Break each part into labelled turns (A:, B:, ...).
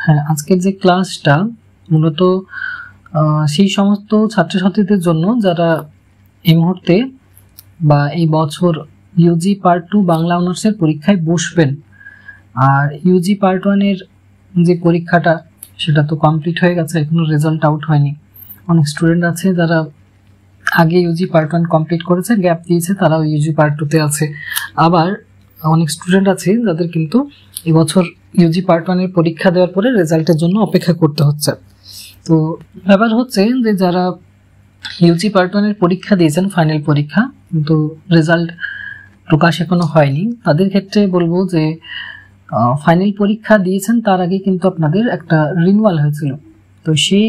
A: হ্যাঁ, আজকের যে ক্লাসটা মূলত সেই সমস্ত ছাত্রছাত্রীদের জন্য যারা এই মুহূর্তে বা এই বছর ইউজি পার্ট 2 বাংলা অনার্সের পরীক্ষায় বসবেন। আর ইউজি পার্ট 1 এর যে পরীক্ষাটা সেটা তো কমপ্লিট হয়ে গেছে, এখনো রেজাল্ট আউট হয়নি। অনেক স্টুডেন্ট আছে যারা আগে ইউজি পার্ট 1 কমপ্লিট করেছে, গ্যাপ দিয়েছে, তারাও ইউজি পার্ট 2 তে আছে। আবার অনেক স্টুডেন্ট আছে যাদের কিন্তু এবছর ইউজি পার্ট 1 এর পরীক্ষা দেওয়ার পরে রেজাল্টের জন্য অপেক্ষা করতে হচ্ছে। তো ব্যাপার হচ্ছে যে যারা ইউজি পার্ট 1 এর পরীক্ষা দিয়েছেন, ফাইনাল পরীক্ষা, কিন্তু রেজাল্ট প্রকাশ এখনো হয়নি, তাদের ক্ষেত্রে বলবো যে ফাইনাল পরীক্ষা দিয়েছেন তার আগে কিন্তু আপনাদের একটা রিনিউয়াল হয়েছিল। তো সেই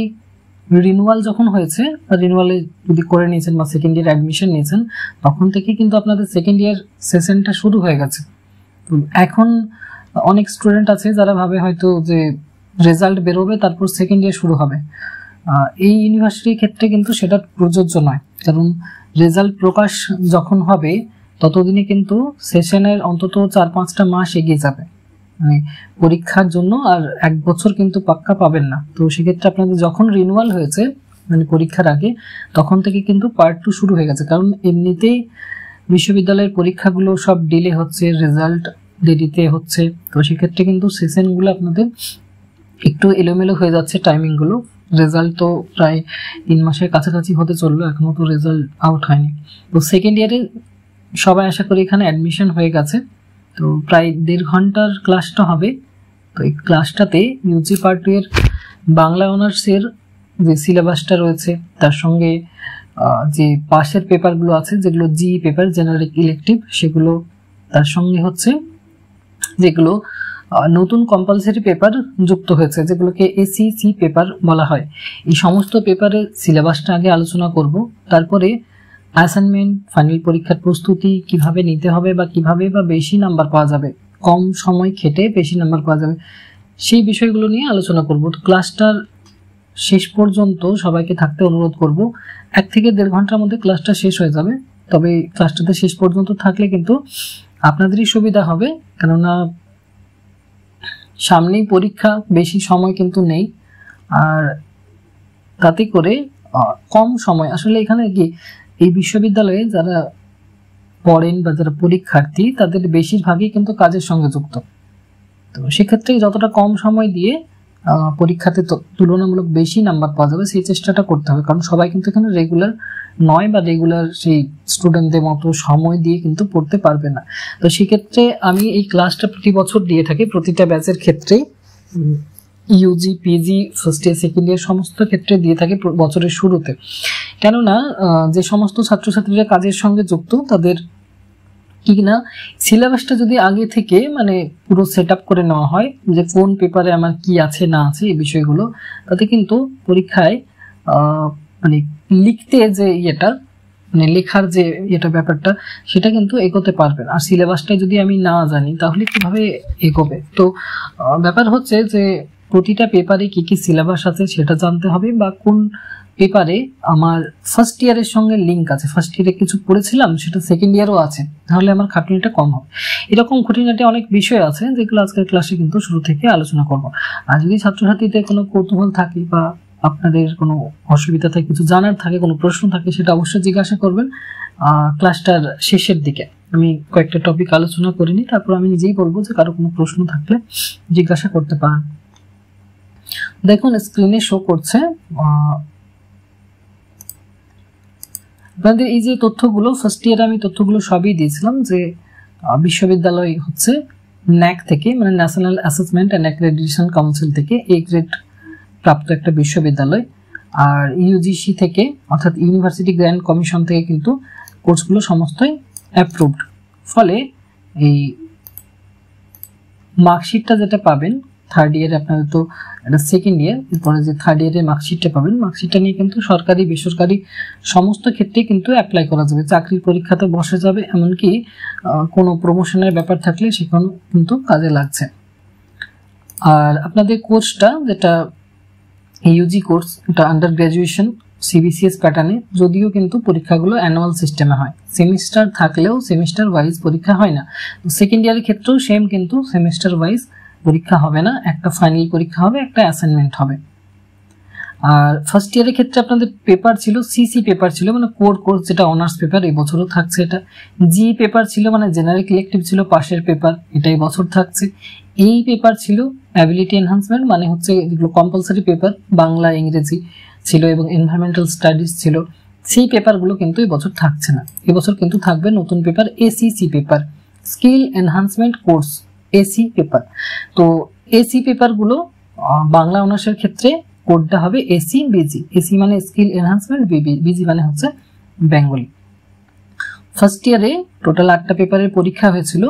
A: রিনিউয়াল যখন হয়েছে, রিনিউয়ালে যদি করে নিয়েছেন বা সেকেন্ড ইয়ার অ্যাডমিশন নিয়েছেন, তখন থেকে কিন্তু আপনাদের সেকেন্ড ইয়ার সেশনটা শুরু হয়ে গেছে। তো এখন অনেক স্টুডেন্ট আছে যারা ভাবে হয়তো যে রেজাল্ট বেরোবে তারপর সেকেন্ড ইয়ার শুরু হবে। এই ইউনিভার্সিটির ক্ষেত্রে কিন্তু সেটা প্রযোজ্য নয়, কারণ রেজাল্ট প্রকাশ যখন হবে ততদিনে কিন্তু সেশনের অন্তত 4-5টা মাস এগিয়ে যাবে, মানে পরীক্ষার জন্য আর 1 বছর কিন্তু পাক্কা পাবেন না। তো সেক্ষেত্রে আপনাদের যখন রিনিউয়াল হয়েছে মানে পরীক্ষার আগে, তখন থেকে কিন্তু পার্ট 2 শুরু হয়ে গেছে। কারণ এমনিতেই বিশ্ববিদ্যালয়ের পরীক্ষাগুলো সব ডিলে হচ্ছে, রেজাল্ট দেরিতে হচ্ছে। তো সেক্ষেত্রে কিন্তু সেশনগুলো আপনাদের একটু এলোমেলো হয়ে যাচ্ছে টাইমিংগুলো। রেজাল্ট তো প্রায় 3 মাসের কাছাকাছি হতে চললো, এখনো তো রেজাল্ট আউট হয়নি। তো সেকেন্ড ইয়ারে সবাই আশা করি এখানে অ্যাডমিশন হয়ে গেছে। তো প্রায় 1.5 ঘন্টার ক্লাসটা হবে। তো এই ক্লাসটাতে ইউজি পার্ট 2 এর বাংলা অনার্সের যে সিলেবাসটা রয়েছে, তার সঙ্গে যে পাশের পেপারগুলো আছে যেগুলো জিই পেপার, জেনারিক ইলেকটিভ, সেগুলো, তার সঙ্গে হচ্ছে যেগুলো নতুন কম্পালসারি পেপার যুক্ত হয়েছে যেগুলোকে এসিসি পেপার বলা হয়, এই সমস্ত পেপারের সিলেবাসটা আগে আলোচনা করব। তারপরে অ্যাসাইনমেন্ট, ফাইনাল পরীক্ষার প্রস্তুতি কিভাবে নিতে হবে বা কিভাবে বা বেশি নাম্বার পাওয়া যাবে, কম সময় খেটে বেশি নাম্বার পাওয়া যাবে, সেই বিষয়গুলো নিয়ে আলোচনা করব। তো ক্লাসটার শেষ পর্যন্ত সবাইকে থাকতে অনুরোধ করব। 1 থেকে 1.5 ঘন্টার মধ্যে ক্লাসটা শেষ হয়ে যাবে। তবে ক্লাসটাতে শেষ পর্যন্ত থাকলে কিন্তু আপনাদেরই সুবিধা হবে, কেননা সামনেই পরীক্ষা, বেশি সময় কিন্তু নেই। আর তাতে করে কম সময়, আসলে এখানে কি এই বিশ্ববিদ্যালয়ে যারা পড়েন বা যারা পরীক্ষার্থী তাদের বেশিরভাগই কিন্তু কাজের সঙ্গে যুক্ত। তো সেক্ষেত্রে যতটা কম সময় দিয়ে পরীক্ষাতে তুলনামূলক বেশি নাম্বার পাওয়া যাবে সেই চেষ্টাটা করতে হবে, কারণ সবাই কিন্তু এখানে রেগুলার নয় বা রেগুলার সেই স্টুডেন্টদের মতো সময় দিয়ে কিন্তু পড়তে পারবে না। তো সেক্ষেত্রে আমি এই ক্লাসটা প্রতি বছর দিয়ে থাকি, প্রতিটা ব্যাচের ক্ষেত্রে, UG, PG, first year, second year সমস্ত ক্ষেত্রে দিয়ে থাকি বছরের শুরুতে। কেননা যে সমস্ত ছাত্রছাত্রীরা কাজের সঙ্গে যুক্ত তাদের কি না সিলেবাসটা যদি আগে থেকে মানে পুরো সেট আপ করে নেওয়া হয় যে কোন পেপারে আমার কি আছে না আছে এই বিষয়গুলো, তাতে কিন্তু পরীক্ষায় মানে লিখতে যে ইয়েটা, মানে লেখার যে এটা ব্যাপারটা, সেটা কিন্তু এগোতে পারবেন। আর সিলেবাসটা যদি আমি না জানি তাহলে কিভাবে এগোবে? তো ব্যাপার হচ্ছে যে প্রতিটা পেপারে কি কি সিলেবাস আছে সেটা জানতে হবে, বা কোন পেপারে আমার ফার্স্ট ইয়ারের সঙ্গে লিঙ্ক আছে, ফার্স্ট ইয়ারে কিছু পড়েছিলাম সেটা সেকেন্ড ইয়ারও আছে, তাহলে আমার খাটনিটা কম হবে। এরকম খুঁটিনাটি অনেক বিষয় আছে যেগুলো আজকের ক্লাসে কিন্তু শুরু থেকে আলোচনা করব। আর যদি ছাত্রছাত্রীদের কোনো কৌতূহল থাকে বা আপনাদের কোনো অসুবিধা থাকে, কিছু জানার থাকে, কোনো প্রশ্ন থাকে, সেটা অবশ্যই জিজ্ঞাসা করবেন। ক্লাসটার শেষের দিকে আমি কয়েকটা টপিক আলোচনা করিনি, তারপর আমি নিজেই বলবো যে কারো কোনো প্রশ্ন থাকলে জিজ্ঞাসা করতে পারেন। দেখুন স্ক্রিনে শো করছে আপনাদের এই যে তথ্যগুলো, ফার্স্ট ইয়ারে আমি তথ্যগুলো সবই দিয়েছিলাম যে বিশ্ববিদ্যালয় হচ্ছে ন্যাক থেকে, মানে national assessment and accreditation council থেকে এ গ্রেড প্রাপ্ত একটা বিশ্ববিদ্যালয়। আর ইউজিসি থেকে অর্থাৎ ইউনিভার্সিটি গ্র্যান্ট কমিশন থেকে কিন্তু কোর্সগুলো সমস্তই অ্যাপ্রুভড। ফলে এই মার্কশিটটা যেটা পাবেন থার্ড ইয়ারে, আপনাদের তো এটা সেকেন্ড ইয়ার, এরপরে যে থার্ড ইয়ারের মার্কশিটটা পাবেন, মার্কশিটটা নিয়ে কিন্তু সরকারি বেসরকারি সমস্ত ক্ষেত্রে কিন্তু অ্যাপ্লাই করা যাবে, চাকরির পরীক্ষাতে বসে যাবে, এমনকি কোনো প্রমোশনের ব্যাপার থাকলে সেখানে কিন্তু কাজে লাগছে। আর আপনাদের কোর্সটা যেটা ইউজি কোর্স, এটা আন্ডার গ্র্যাজুয়েশন সিবিসিএস প্যাটার্নে, যদিও কিন্তু পরীক্ষাগুলো অ্যানুয়াল সিস্টেমে হয়, সেমিস্টার থাকলেও সেমিস্টার ওয়াইজ পরীক্ষা হয় না। সেকেন্ড ইয়ারের ক্ষেত্রেও সেম, কিন্তু সেমিস্টার ওয়াইজ পরীক্ষা হবে না, একটা ফাইনাল পরীক্ষা হবে, একটা অ্যাসাইনমেন্ট হবে। আর ফার্স্ট ইয়ারের ক্ষেত্রে আপনাদের পেপার ছিল সিসি পেপার ছিল, মানে কোর্স যেটা অনার্স পেপার, এই বছরও থাকছে এটা। জি পেপার ছিল মানে জেনারেল ইলেকটিভ ছিল, পাশের পেপার, এটা এই বছর থাকছে। এই পেপার ছিল অ্যাবিলিটি এনহান্সমেন্ট, মানে হচ্ছে যেগুলো কম্পালসারি পেপার, বাংলা ইংরেজি ছিল এবং এনভায়রনমেন্টাল স্টাডিজ ছিল, সেই পেপারগুলো কিন্তু এই বছর থাকছে না। এবছর কিন্তু থাকবে নতুন paper SEC paper, skill enhancement course, SE paper. তো এসি পেপারগুলো বাংলা অনার্সের ক্ষেত্রে কোডটা হবে এসি বিজি। এসি মানে স্কিল এনহান্সমেন্ট, বিজি মানে হচ্ছে বেঙ্গলি। ফার্স্ট ইয়ারে টোটাল 8টা পেপারের পরীক্ষা হয়েছিল,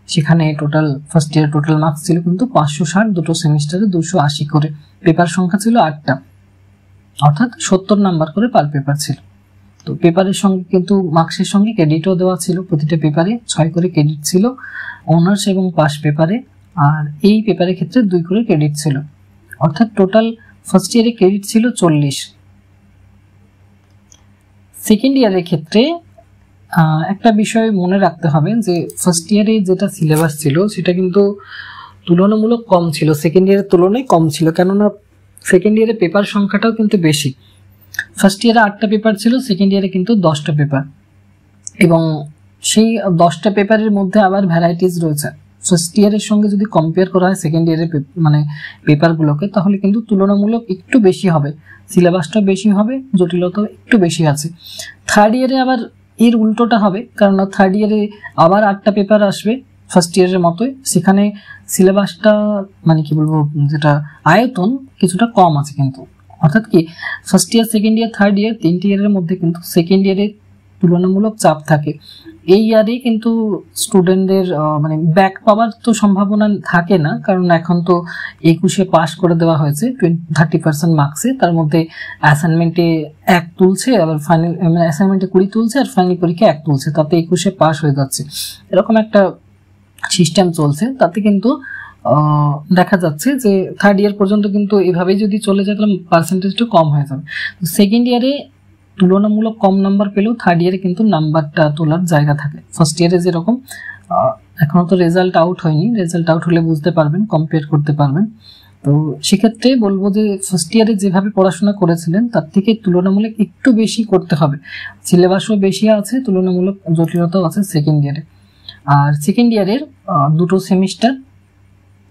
A: সেখানে total first year total marks ছিল কিন্তু 560, দুটো সেমিস্টারে 280 করে। পেপার সংখ্যা ছিল 8টা, অর্থাৎ 70 নাম্বার করে পার পেপার ছিল। তো পেপারের সঙ্গে কিন্তু মার্কসের সঙ্গে ক্রেডিটও দেওয়া ছিল, প্রতিটা পেপারে 6 করে ক্রেডিট ছিল অনার্স এবং পাস পেপারে, আর এই পেপারের ক্ষেত্রে 2 করে ক্রেডিট ছিল, অর্থাৎ টোটাল ফার্স্ট ইয়ারে ক্রেডিট ছিল 40। সেকেন্ড ইয়ারের ক্ষেত্রে একটা বিষয় মনে রাখতে হবে যে ফার্স্ট ইয়ারে যেটা সিলেবাস ছিল সেটা কিন্তু তুলনামূলক কম ছিল, সেকেন্ড ইয়ারের তুলনায় কম ছিল, কেননা সেকেন্ড ইয়ারে পেপার সংখ্যাটাও কিন্তু বেশি। ফার্স্ট ইয়ারে 8টা পেপার ছিল, সেকেন্ড ইয়ারে কিন্তু 10টা পেপার, এবং সেই 10টা পেপারের মধ্যে আবার ভ্যারাইটিস রয়েছে। ফার্স্ট ইয়ারের সঙ্গে যদি কম্পেয়ার করা হয় সেকেন্ড ইয়ারের মানে পেপারগুলোকে, তাহলে কিন্তু তুলনামূলক একটু বেশি হবে, সিলেবাসটা বেশি হবে, জটিলতা একটু বেশি আছে। থার্ড ইয়ারে আবার এর উল্টোটা হবে, কারণ থার্ড ইয়ারে আবার 8টা পেপার আসবে ফার্স্ট ইয়ারের মতোই, সেখানে সিলেবাসটা মানে কি বলবো, যেটা আয়তন কিছুটা কম আছে কিন্তু, অর্থাৎ কি first year second year third year 3টে ইয়ারের মধ্যে কিন্তু সেকেন্ড ইয়ারে তুলনামূলক চাপ থাকে। এই ইয়ারে কিন্তু স্টুডেন্টদের মানে ব্যাক পাওয়ার তো সম্ভাবনা থাকে না, কারণ এখন তো 21-এ পাস করে দেওয়া হয়েছে 30% মার্কসে, তার মধ্যে অ্যাসাইনমেন্টে 1 তুলছে, আবার ফাইনাল মানে অ্যাসাইনমেন্টে 20 তুলছে, আর ফাইনাল পরীক্ষা 1 তুলছে, তাতে 21-এ পাস হয়ে যাচ্ছে, এরকম একটা সিস্টেম চলছে। তাতে কিন্তু দেখা যাচ্ছে যে থার্ড ইয়ার পর্যন্ত কিন্তু এভাবেই যদি চলে যায় তাহলে পার্সেন্টেজটা কম হয়ে যাবে। সেকেন্ড ইয়ারে তুলনামূলক কম নাম্বার পেলেও থার্ড ইয়ারে কিন্তু নাম্বারটা তোলার জায়গা থাকে। ফার্স্ট ইয়ারে যেরকম, এখনো তো রেজাল্ট আউট হয়নি, রেজাল্ট আউট হলে বুঝতে পারবেন, কম্পেয়ার করতে পারবেন। তো সেক্ষেত্রে বলবো যে ফার্স্ট ইয়ারে যেভাবে পড়াশোনা করেছিলেন তার থেকে তুলনামূলক একটু বেশি করতে হবে, সিলেবাসও বেশি আছে, তুলনামূলক জটিলতাও আছে সেকেন্ড ইয়ারে। আর সেকেন্ড ইয়ারের 2টো semester,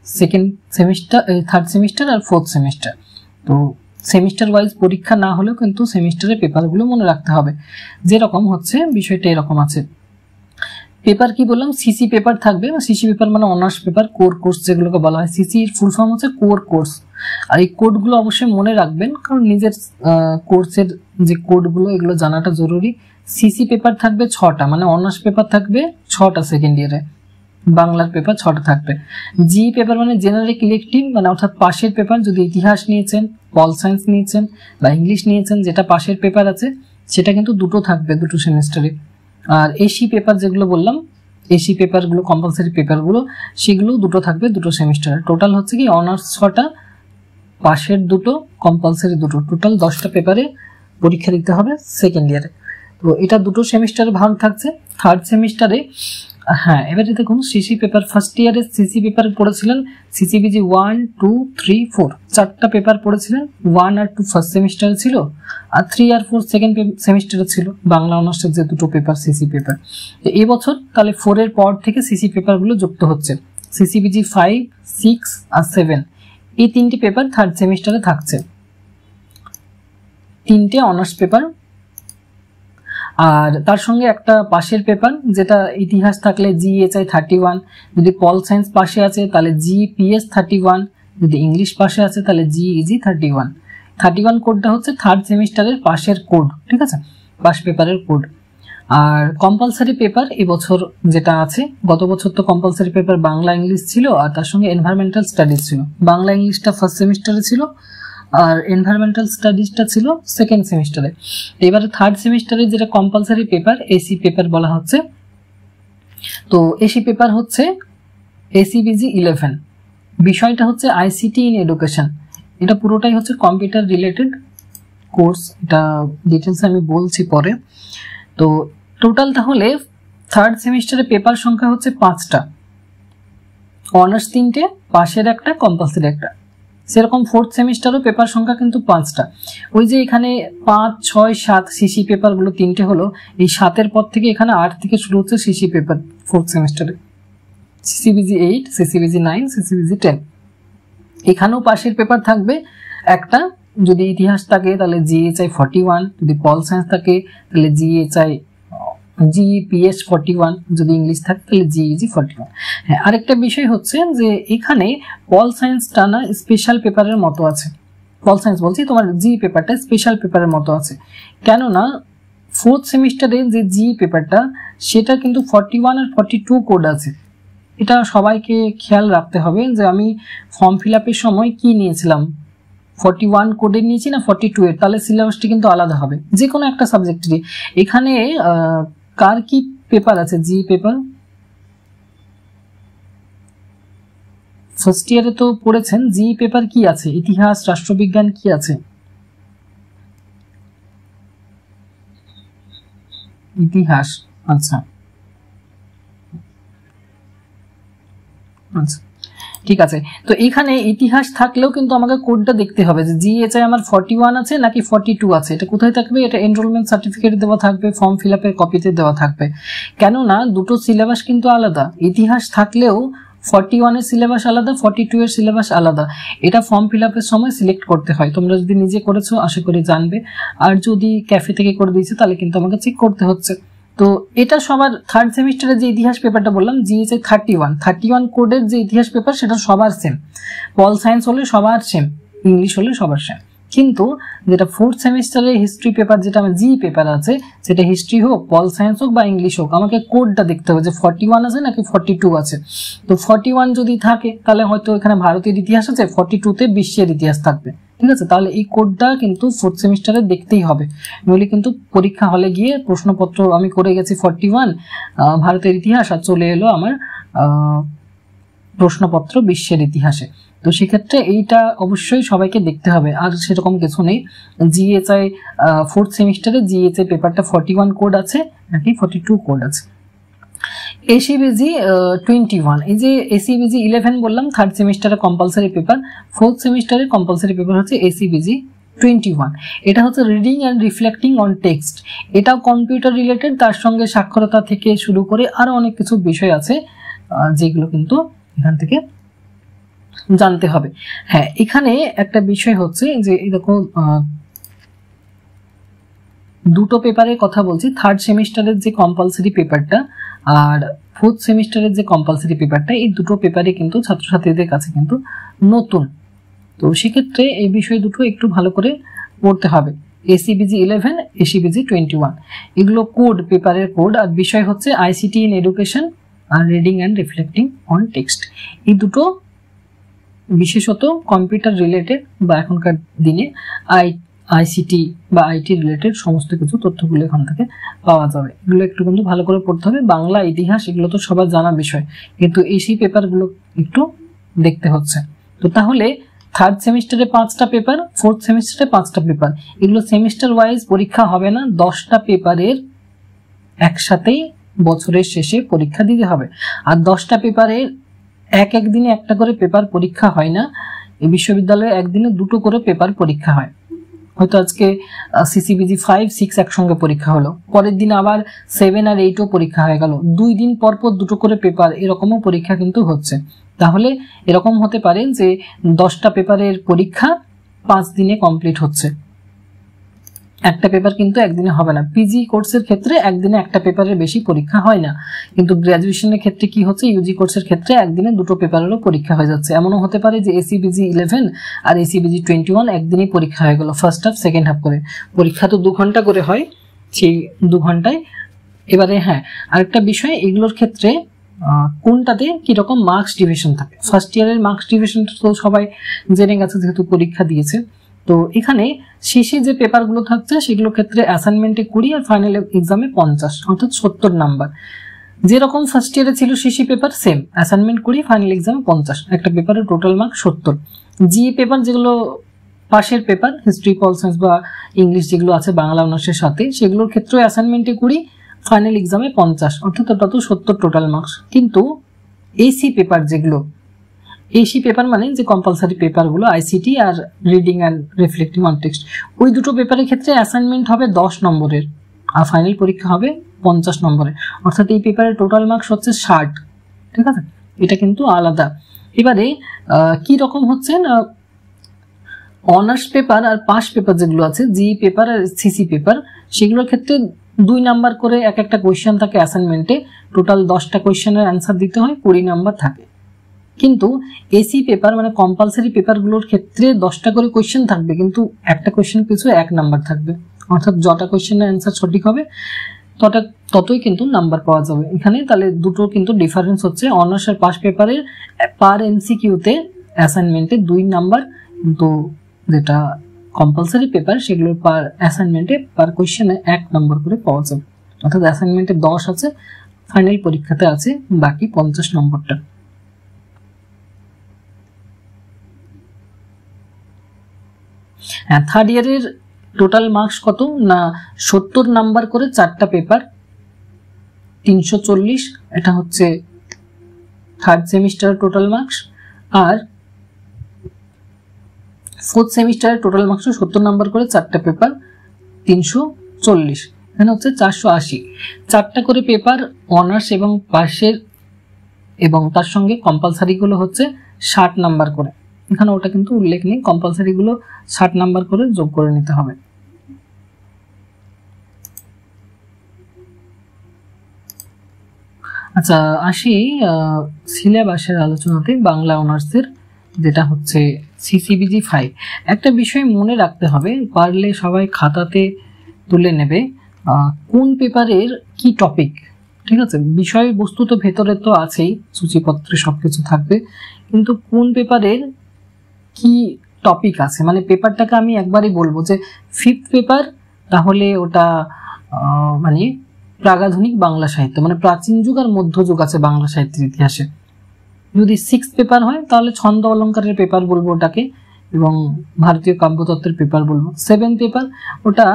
A: second semester, third semester আর ফোর্থ সেমিস্টার, তো সেমিস্টার ওয়াইজ পরীক্ষা না হলেও কিন্তু সেমিস্টারের পেপারগুলো মনে রাখতে হবে। যেরকম হচ্ছে বিষয়টা এরকম আছে, পেপার কি বললাম, সিসি পেপার থাকবে, সিসি পেপার মানে অনার্স পেপার, কোর্স যেগুলোকে বলা হয়। সিসি এর ফুল ফর্ম হচ্ছে কোর্স, আর এই কোডগুলো অবশ্যই মনে রাখবেন, কারণ নিজের কোর্সের যে কোডগুলো এগুলো জানাটা জরুরি। সিসি পেপার থাকবে 6টা, মানে অনার্স পেপার থাকবে 6টা সেকেন্ড ইয়ারে, বাংলার পেপার 6টা থাকবে। জি পেপার মানে জেনারেল ইলেকটিভ, মানে অর্থাৎ পাশের পেপার, যদি ইতিহাস নিয়েছেন, পল সায়েন্স নিয়েছেন বা ইংলিশ নিয়েছেন, যেটা পাশের পেপার আছে সেটা কিন্তু 2টো থাকবে, 2টো সেমিস্টারে। আর এসি পেপার যেগুলো বললাম, এসি পেপারগুলো কম্পালসারি পেপারগুলো, সেগুলো 2টো থাকবে, 2টো সেমিস্টারে। টোটাল হচ্ছে কি অনার্স 6টা, পাশের 2টো, কম্পালসারি 2টো, টোটাল 10টা পেপারে পরীক্ষা দিতে হবে সেকেন্ড ইয়ারে। তো এটা 2টো সেমিস্টারে ভাগ থাকছে। থার্ড সেমিস্টারে হ্যাঁ, এবারে দেখুন সিসি পেপার, ফার্স্ট ইয়ারে সিসি পেপার পড়েছিলেন সিসিবিজি 1, 2, 3, 4, 4টা পেপার পড়েছিলেন। 1 আর 2 ফার্স্ট সেমিস্টারে ছিল, আর 3 আর 4 সেকেন্ড সেমিস্টারে ছিল, বাংলা অনার্সের যে 2টো পেপার সিসি পেপার। এই বছর তাহলে 4 এর পর থেকে সিসি পেপারগুলো যুক্ত হচ্ছে, সিসিবিজি 5, 6 আর 7, এই 3টে পেপার থার্ড সেমিস্টারে থাকছে, 3টে অনার্স পেপার, আর তার সঙ্গে একটা পাশের পেপার, যেটা ইতিহাস থাকলে জিএচআই 31, যদি পল সায়েন্স পাশে আছে তাহলে জিপিএস 31, যদি ইংলিশ পাশে আছে তাহলে জিইজি 31 কোডটা হচ্ছে থার্ড সেমিস্টারের পাশের কোড, ঠিক আছে, পাশ পেপারের কোড। আর কম্পালসারি পেপার এবছর যেটা আছে, গত বছর তো কম্পালসারি পেপার বাংলা ইংলিশ ছিল, আর তার সঙ্গে এনভায়রনমেন্টাল স্টাডিজ ছিল। বাংলা ইংলিশটা ফার্স্ট সেমিস্টারে ছিল, আর এনভায়রনমেন্টাল স্টাডিজটা ছিল সেকেন্ড সেমিস্টারে। এবারে থার্ড সেমিস্টারে যেটা কম্পালসারি পেপার, এসি পেপার বলা হচ্ছে। তো এসি পেপার হচ্ছে এসিবিজি 11, বিষয়টা হচ্ছে আইসিটি ইন এডুকেশন, এটা পুরোটাই হচ্ছে কম্পিউটার রিলেটেড কোর্স, এটা ডিটেলস আমি বলছি পরে। তো টোটাল তাহলে থার্ড সেমিস্টারে পেপার সংখ্যা হচ্ছে 5টা, অনার্স 3টে, পাশের একটা, কম্পালসারি একটা। সেরকম ফোর্থ সেমিস্টারও পেপার সংখ্যা কিন্তু 5টা। ওই যে এখানে 5, 6, 7 সিসি পেপারগুলো 3টে হলো, এই 7-এর পর থেকে এখানে 8 থেকে শুরু হচ্ছে সিসি পেপার ফোর্থ সেমিস্টারে। CCBG 8, CCBG 9, CCBG 10। এখানেও পাশের পেপার থাকবে একটা, যদি ইতিহাস থাকে তাহলে জিএইচআই 41, যদি পল সায়েন্স থাকে তাহলে জিএইচআই জিপিএস 41, যদি ইংলিশ থাকে তাহলে জিইজি 41। হ্যাঁ, আরেকটা বিষয় হচ্ছে যে এখানে পল সায়েন্সটা না স্পেশাল পেপারের মতো আছে। পল সায়েন্স বলছি, তোমার জি পেপারটা স্পেশাল পেপারের মতো আছে, কেননা ফোর্থ সেমিস্টারে যে জি পেপারটা সেটা কিন্তু 41 আর 42 কোড আছে। এটা সবাইকে খেয়াল রাখতে হবে যে আমি ফর্ম ফিল আপের সময় কি নিয়েছিলাম, 41 কোডের নিয়েছি না 42 এর, তাহলে সিলেবাসটি কিন্তু আলাদা হবে যে কোনো একটা সাবজেক্টেরই। এখানে কার কি পেপার আছে, জি পেপার ফার্স্ট ইয়ারে তো পড়েছেন, জি পেপার কি আছে, ইতিহাস, রাষ্ট্রবিজ্ঞান কি আছে, ইতিহাস। আচ্ছা আচ্ছা, ঠিক আছে। তো এখানে ইতিহাস থাকলেও কিন্তু আমাকে কোডটা দেখতে হবে যে জিএইচআই আমার 41 আছে নাকি 42 আছে। এটা কোথায় থাকবে, এটা এনরোলমেন্ট সার্টিফিকেট দেওয়া থাকবে, ফর্ম ফিল আপের কপিতে দেওয়া থাকবে। কেননা দুটো সিলেবাস কিন্তু আলাদা, ইতিহাস থাকলেও 41 এর সিলেবাস আলাদা, 42 এর সিলেবাস আলাদা। এটা ফর্ম ফিল আপের সময় সিলেক্ট করতে হয়। তোমরা যদি নিজে করেছো আশা করি জানবে, আর যদি ক্যাফে থেকে করে দিয়েছে তাহলে কিন্তু আমাকে চেক করতে হচ্ছে। তো এটা সবার থার্ড সেমিস্টারে যে ইতিহাস পেপারটা বললাম জিএইচআই 31 কোডের যে ইতিহাস পেপার সেটা সবার সেম। পল সায়েন্স হলে সবার সেম, ইংলিশ হলে সবার সেম। কিন্তু যেটা ফোর্থ সেমিস্টারে হিস্ট্রি পেপার, যেটা আমার জি পেপার আছে, সেটা হিস্ট্রি হোক, পল সায়েন্স হোক বা ইংলিশ হোক, আমাকে কোডটা দেখতে হবে যে 41 আছে নাকি 42 আছে। তো 41 যদি থাকে তাহলে হয়তো এখানে ভারতের ইতিহাস আছে, 42-তে বিশ্বের ইতিহাস থাকবে, ঠিক আছে। তাহলে এই কোডটা কিন্তু ফোর্থ সেমিস্টারে দেখতেই হবে, নইলে কিন্তু পরীক্ষা হলে গিয়ে প্রশ্নপত্র আমি করে গেছি 41 ভারতের ইতিহাস, আর চলে এলো আমার প্রশ্নপত্র বিশ্বের ইতিহাসে। তো সেক্ষেত্রে এইটা অবশ্যই সবাইকে দেখতে হবে। আর সেরকম কিছু নেই, জিএইচআই ফোর্থ সেমিস্টারে জিএইচআই পেপারটা 41 কোড আছে নাকি 42 কোড আছে। এসিবিজি 21, এই যে এসিবিজি 11 বললাম থার্ড সেমিস্টারে কম্পালসারি পেপার, ফোর্থ সেমিস্টারে কম্পালসারি পেপার হচ্ছে এসিবিজি 21। এটা হচ্ছে reading and reflecting on text. এটাও কম্পিউটার রিলেটেড, তার সঙ্গে সাক্ষরতা থেকে শুরু করে আরো অনেক কিছু বিষয় আছে যেগুলো কিন্তু এখান থেকে জানতে হবে। হ্যাঁ, এখানে একটা বিষয় হচ্ছে যে এরকম দুটো পেপারের কথা বলছি, থার্ড সেমিস্টারের যে কম্পালসারি পেপারটা আর ফোর্থ সেমিস্টারের যে কম্পালসারি পেপারটা, এই দুটো পেপারই কিন্তু ছাত্রছাত্রীদের কাছে কিন্তু নতুন। তো সেক্ষেত্রে এই বিষয় দুটো একটু ভালো করে পড়তে হবে। এসিবিজি 11, এসিবিজি 21, এগুলো কোড, পেপারের কোড। আর বিষয় হচ্ছে আইসিটি ইন এডুকেশন আর reading and reflecting on text. এই দুটো বিশেষত কম্পিউটার রিলেটেড বা এখনকার দিনে আইসিটি বা আইটি রিলেটেড সমস্ত কিছু তথ্যগুলো এখান থেকে পাওয়া যাবে। এগুলো একটু কিন্তু ভালো করে পড়তে হবে। বাংলা, ইতিহাস এগুলো তো সবার জানা বিষয়, কিন্তু এই পেপারগুলো একটু দেখতে হচ্ছে। তো তাহলে থার্ড সেমিস্টারে 5টা পেপার, ফোর্থ সেমিস্টারে 5টা পেপার, এগুলো সেমিস্টার ওয়াইজ পরীক্ষা হবে না, 10টা পেপারের একসাথেই বছরের শেষে পরীক্ষা দিতে হবে। আর 10টা পেপারের এক দিনে একটা করে পেপার পরীক্ষা হয় না, এই বিশ্ববিদ্যালয়ে একদিনে 2টো করে পেপার পরীক্ষা হয়। হয়তো আজকে সিসিবিজি 5, 6 একসঙ্গে পরীক্ষা হলো, পরের দিন আবার 7 আর 8ও পরীক্ষা হয়ে গেল, 2 দিন পর পর 2টো করে পেপার, এরকমও পরীক্ষা কিন্তু হচ্ছে। তাহলে এরকম হতে পারে যে 10টা পেপারের পরীক্ষা 5 দিনে কমপ্লিট হচ্ছে, একটা পেপার কিন্তু একদিনে হবে না। পিজি কোর্সের ক্ষেত্রে একদিনে একটা পেপারের বেশি পরীক্ষা হয় না, কিন্তু গ্র্যাজুয়েশনের ক্ষেত্রে কি হচ্ছে, ইউজি কোর্সের ক্ষেত্রে একদিনে 2টো পেপারেরও পরীক্ষা হয়ে যাচ্ছে। এমনও হতে পারে যে এসিবিজি 11 আর এসিবিজি 21 একদিনেই পরীক্ষা হয়ে গেল, ফার্স্ট হাফ সেকেন্ড হাফ করে। পরীক্ষা তো 2 ঘন্টা করে হয়, সেই 2 ঘন্টায়। এবারে হ্যাঁ, আরেকটা বিষয়, এগুলোর ক্ষেত্রে কোনটাতে কিরকম মার্কস ডিভিশন থাকে। ফার্স্ট ইয়ারের মার্কস ডিভিশন তো সবাই জেনে গেছে যেহেতু পরীক্ষা দিয়েছে। তো এখানে শেষে যে পেপারগুলো থাকছে সেগুলোর ক্ষেত্রে অ্যাসাইনমেন্টে 20 আর ফাইনাল এক্সামে 50, অর্থাৎ 70 নাম্বার। যেরকম ফার্স্ট ইয়ারে ছিল CC paper same, assignment 20, final এক্সামে 50, একটা পেপারের টোটাল মার্ক 70। জি পেপার যেগুলো পাশের পেপার, হিস্ট্রি, পল সায়েন্স বা ইংলিশ যেগুলো আছে বাংলা অনার্সের সাথে, সেগুলোর ক্ষেত্রে অ্যাসাইনমেন্টে 20, ফাইনাল এক্সামে 50, অর্থাৎ ওটা তো 70 টোটাল মার্কস। কিন্তু এসি পেপার যেগুলো এসি পেপার মানে যে কম্পালসারি পেপারগুলো আইসিটি আর reading and reflecting on text, ওই দুটো পেপারের ক্ষেত্রে অ্যাসাইনমেন্ট হবে 10 নম্বরের আর ফাইনাল পরীক্ষা হবে 50 নম্বরের, অর্থাৎ এই পেপারের টোটাল মার্কস হচ্ছে 60। ঠিক আছে, এটা কিন্তু আলাদা। এবারে কি রকম হচ্ছে না, অনার্স পেপার আর পাস পেপার যেগুলো আছে, জি পেপার আর সিসি পেপার, সেগুলোর ক্ষেত্রে 2 নাম্বার করে এক একটা কোয়েশ্চেন থাকে অ্যাসাইনমেন্টে, টোটাল 10টা কোয়েশ্চেনের অ্যান্সার দিতে হয়, 20 নাম্বার থাকে। কিন্তু এসি পেপার মানে কম্পালসারি পেপারগুলোর ক্ষেত্রে 10টা করে কোয়েশ্চেন থাকবে, কিন্তু একটা কোয়েশ্চেন পিছু 1 নাম্বার থাকবে, অর্থাৎ যটা কোয়েশ্চেনের অ্যান্সার সঠিক হবে ততই কিন্তু নাম্বার পাওয়া যাবে এখানে। তাহলে দুটো কিন্তু ডিফারেন্স হচ্ছে, অনার্স আর পাস পেপারের পার এমসিকিউতে অ্যাসাইনমেন্টে 2 নাম্বার, কিন্তু যেটা কম্পালসারি পেপার সেগুলোর পার অ্যাসাইনমেন্টে পার কোয়েশ্চেনে 1 নম্বর করে পাওয়া যাবে, অর্থাৎ অ্যাসাইনমেন্টে 10 আছে, ফাইনাল পরীক্ষাতে আছে বাকি 50 নম্বরটা। হ্যাঁ, থার্ড ইয়ারের টোটাল মার্কস কত না 70 নাম্বার করে 4টা পেপার, 340, এটা হচ্ছে থার্ড সেমিস্টার টোটাল মার্কস। আর ফোর্থ সেমিস্টারের টোটাল মার্কস 70 নাম্বার করে 4টা পেপার, 340, এখানে হচ্ছে 480। 4টা করে পেপার অনার্স এবং পাশের, এবং তার সঙ্গে কম্পালসারি গুলো হচ্ছে 60 নাম্বার করে, এখানে ওটা কিন্তু উল্লেখ নেই, কম্পালসারি গুলো 60 নাম্বার করে যোগ করে নিতে হবে। আচ্ছা, আসি সিলেবাসের আলোচনাতে। বাংলা অনার্সের যেটা হচ্ছে সিসিবিজি 5, একটা বিষয় মনে রাখতে হবে, পারলে সবাই খাতাতে তুলে নেবে, কোন পেপারের কি টপিক। ঠিক আছে, বিষয়বস্তু তো ভেতরে তো আছেই, সূচিপত্রে সবকিছু থাকবে, কিন্তু কোন পেপারের কি টপিক আছে, মানে পেপারটাকে আমি একবারই বলবো যে 5th পেপার, তাহলে ওটা মানে প্রাগাধুনিক বাংলা সাহিত্য, মানে প্রাচীন যুগ আর মধ্যযুগ আছে বাংলা সাহিত্যের ইতিহাসে। যদি 6th পেপার হয় তাহলে ছন্দ অলঙ্কারের পেপার বলবো ওটাকে, এবং ভারতীয় কাব্যতত্ত্বের পেপার বলবো। 7th পেপার ওটা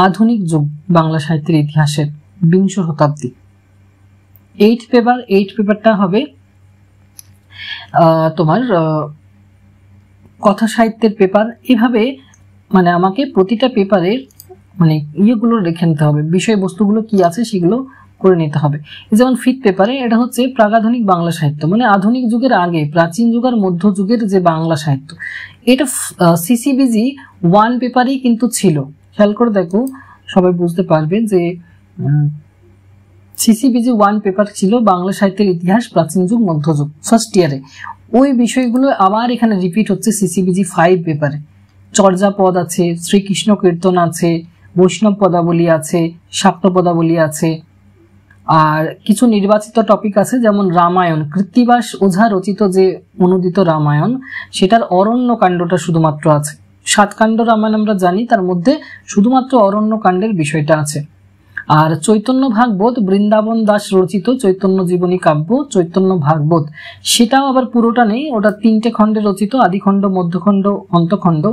A: আধুনিক যুগ বাংলা সাহিত্যের ইতিহাসের, বিংশ শতাব্দী। 8th পেপারটা হবে তোমার কথা সাহিত্যের পেপার। এভাবে মানে আমাকে প্রতিটা পেপারের মানে ইয়েগুলো রেখে নিতে হবে, বিষয়বস্তুগুলো কি আছে সেগুলো করে নিতে হবে। যেমন 5th পেপারে এটা হচ্ছে প্রাগাধুনিক বাংলা সাহিত্য, মানে আধুনিক যুগের আগে, প্রাচীন যুগ আর মধ্যযুগের যে বাংলা সাহিত্য, এটা সিসিবিজি 1 পেপারেই কিন্তু ছিল। খেয়াল করে দেখো, সবাই বুঝতে পারবে যে সিসিবিজি 1 পেপার ছিল বাংলা সাহিত্যের ইতিহাস, প্রাচীন যুগ, মধ্যযুগ, ফার্স্ট ইয়ারে। ওই বিষয়গুলো আবার এখানে রিপিট হচ্ছে সিসিবিজি 5 পেপারে। চর্যাপদ আছে, শ্রীকৃষ্ণ কীর্তন আছে, বৈষ্ণব পদাবলী আছে, শাক্ত পদাবলী আছে, আর কিছু নির্বাচিত টপিক আছে, যেমন রামায়ণ, কৃত্তিবাস ওঝা রচিত যে অনুদিত রামায়ণ, সেটার অরণ্য কাণ্ডটা শুধুমাত্র আছে। 7 কাণ্ড রামায়ণ আমরা জানি, তার মধ্যে শুধুমাত্র অরণ্য কাণ্ডের বিষয়টা আছে। আর চৈতন্য ভাগবত, বৃন্দাবন দাস রচিত চৈতন্য জীবনী কাব্য চৈতন্য ভাগবত, সেটাও আবার পুরোটা নেই, ওটা 3টে খণ্ডে রচিত, আদিখণ্ড, মধ্যখণ্ড, অন্তখণ্ড।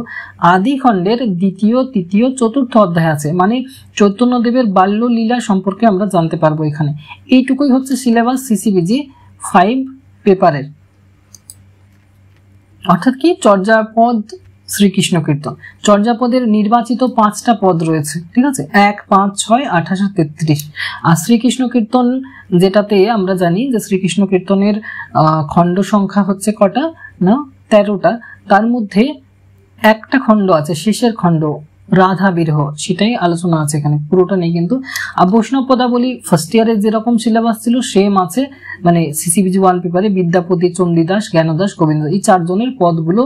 A: আদিখণ্ডের 2য়, 3য়, 4র্থ অধ্যায় আছে, মানে চৈতন্যদেবের বাল্য লীলা সম্পর্কে আমরা জানতে পারবো এখানে। এইটুকুই হচ্ছে সিলেবাস সিসিবিজি 5 পেপারের। অর্থাৎ কি, চর্যাপদ, শ্রীকৃষ্ণ কীর্তন, চর্যাপদের নির্বাচিত 5টা পদ রয়েছে, ঠিক আছে, 1, 5, 6, 28 আর 33। আর শ্রীকৃষ্ণ কীর্তন যেটাতে আমরা জানি যে শ্রীকৃষ্ণ কীর্তনের খণ্ড সংখ্যা হচ্ছে কটা না 13টা, তার মধ্যে একটা খণ্ড আছে, শেষের খণ্ড রাধা বিরহ, সেটাই আলোচনা আছে এখানে, পুরোটা নেই কিন্তু। আর বৈষ্ণব পদাবলী ফার্স্ট ইয়ারে যেরকম সিলেবাস ছিল সেম আছে, মানে সিসিবিজি 1 পেপারে বিদ্যাপতি, চণ্ডীদাস, জ্ঞানদাস, গোবিন্দ, এই 4 জনের পদগুলো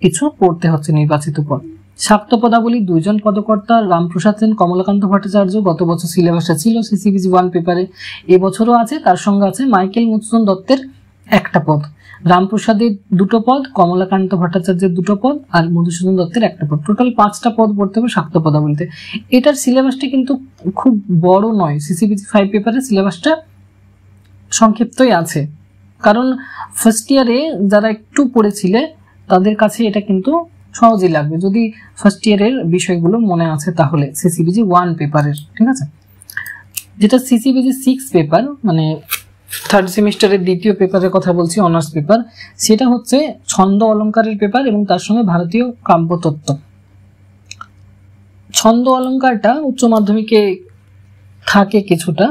A: কিছু পড়তে হচ্ছে, নির্বাচিত পদ। শাক্ত পদাবলী 2 জন পদকর্তা, রামপ্রসাদ সেন, কমলাকান্ত ভট্টাচার্য, গত বছর সিলেবাসে ছিল সিসিবিজি 1 পেপারে, এবছরও আছে, তার সঙ্গে আছে মাইকেল মধুসূদন দত্তের 1টা পদ, রামপ্রসাদের 2টো পদ, কমলাকান্ত ভট্টাচার্যের 2টো পদ, আর মধুসূদন দত্তের 1টা পদ, টোটাল 5টা পদ পড়তে হবে শাক্ত পদাবলীতে। এটার সিলেবাসটা কিন্তু খুব বড় নয়, সিসিবিজি 5 পেপারের সিলেবাসটা সংক্ষিপ্তই আছে, কারণ ফার্স্ট ইয়ারে যারা একটু পড়েছিলে তাদের কাছে এটা কিন্তু সহজেই লাগবে, যদি ফার্স্ট ইয়ারের বিষয়গুলো মনে আছে তাহলে সিসিবিজি 1 পেপারের। ঠিক আছে, যেটা সিসিবিজি 6 পেপার, মানে থার্ড সেমিস্টারের দ্বিতীয় পেপারের কথা বলছি, অনার্স পেপার, সেটা হচ্ছে ছন্দ অলঙ্কারের পেপার এবং তার সঙ্গে ভারতীয় কাব্যতত্ত্ব। ছন্দ অলঙ্কারটা উচ্চ মাধ্যমিকে থাকে কিছুটা,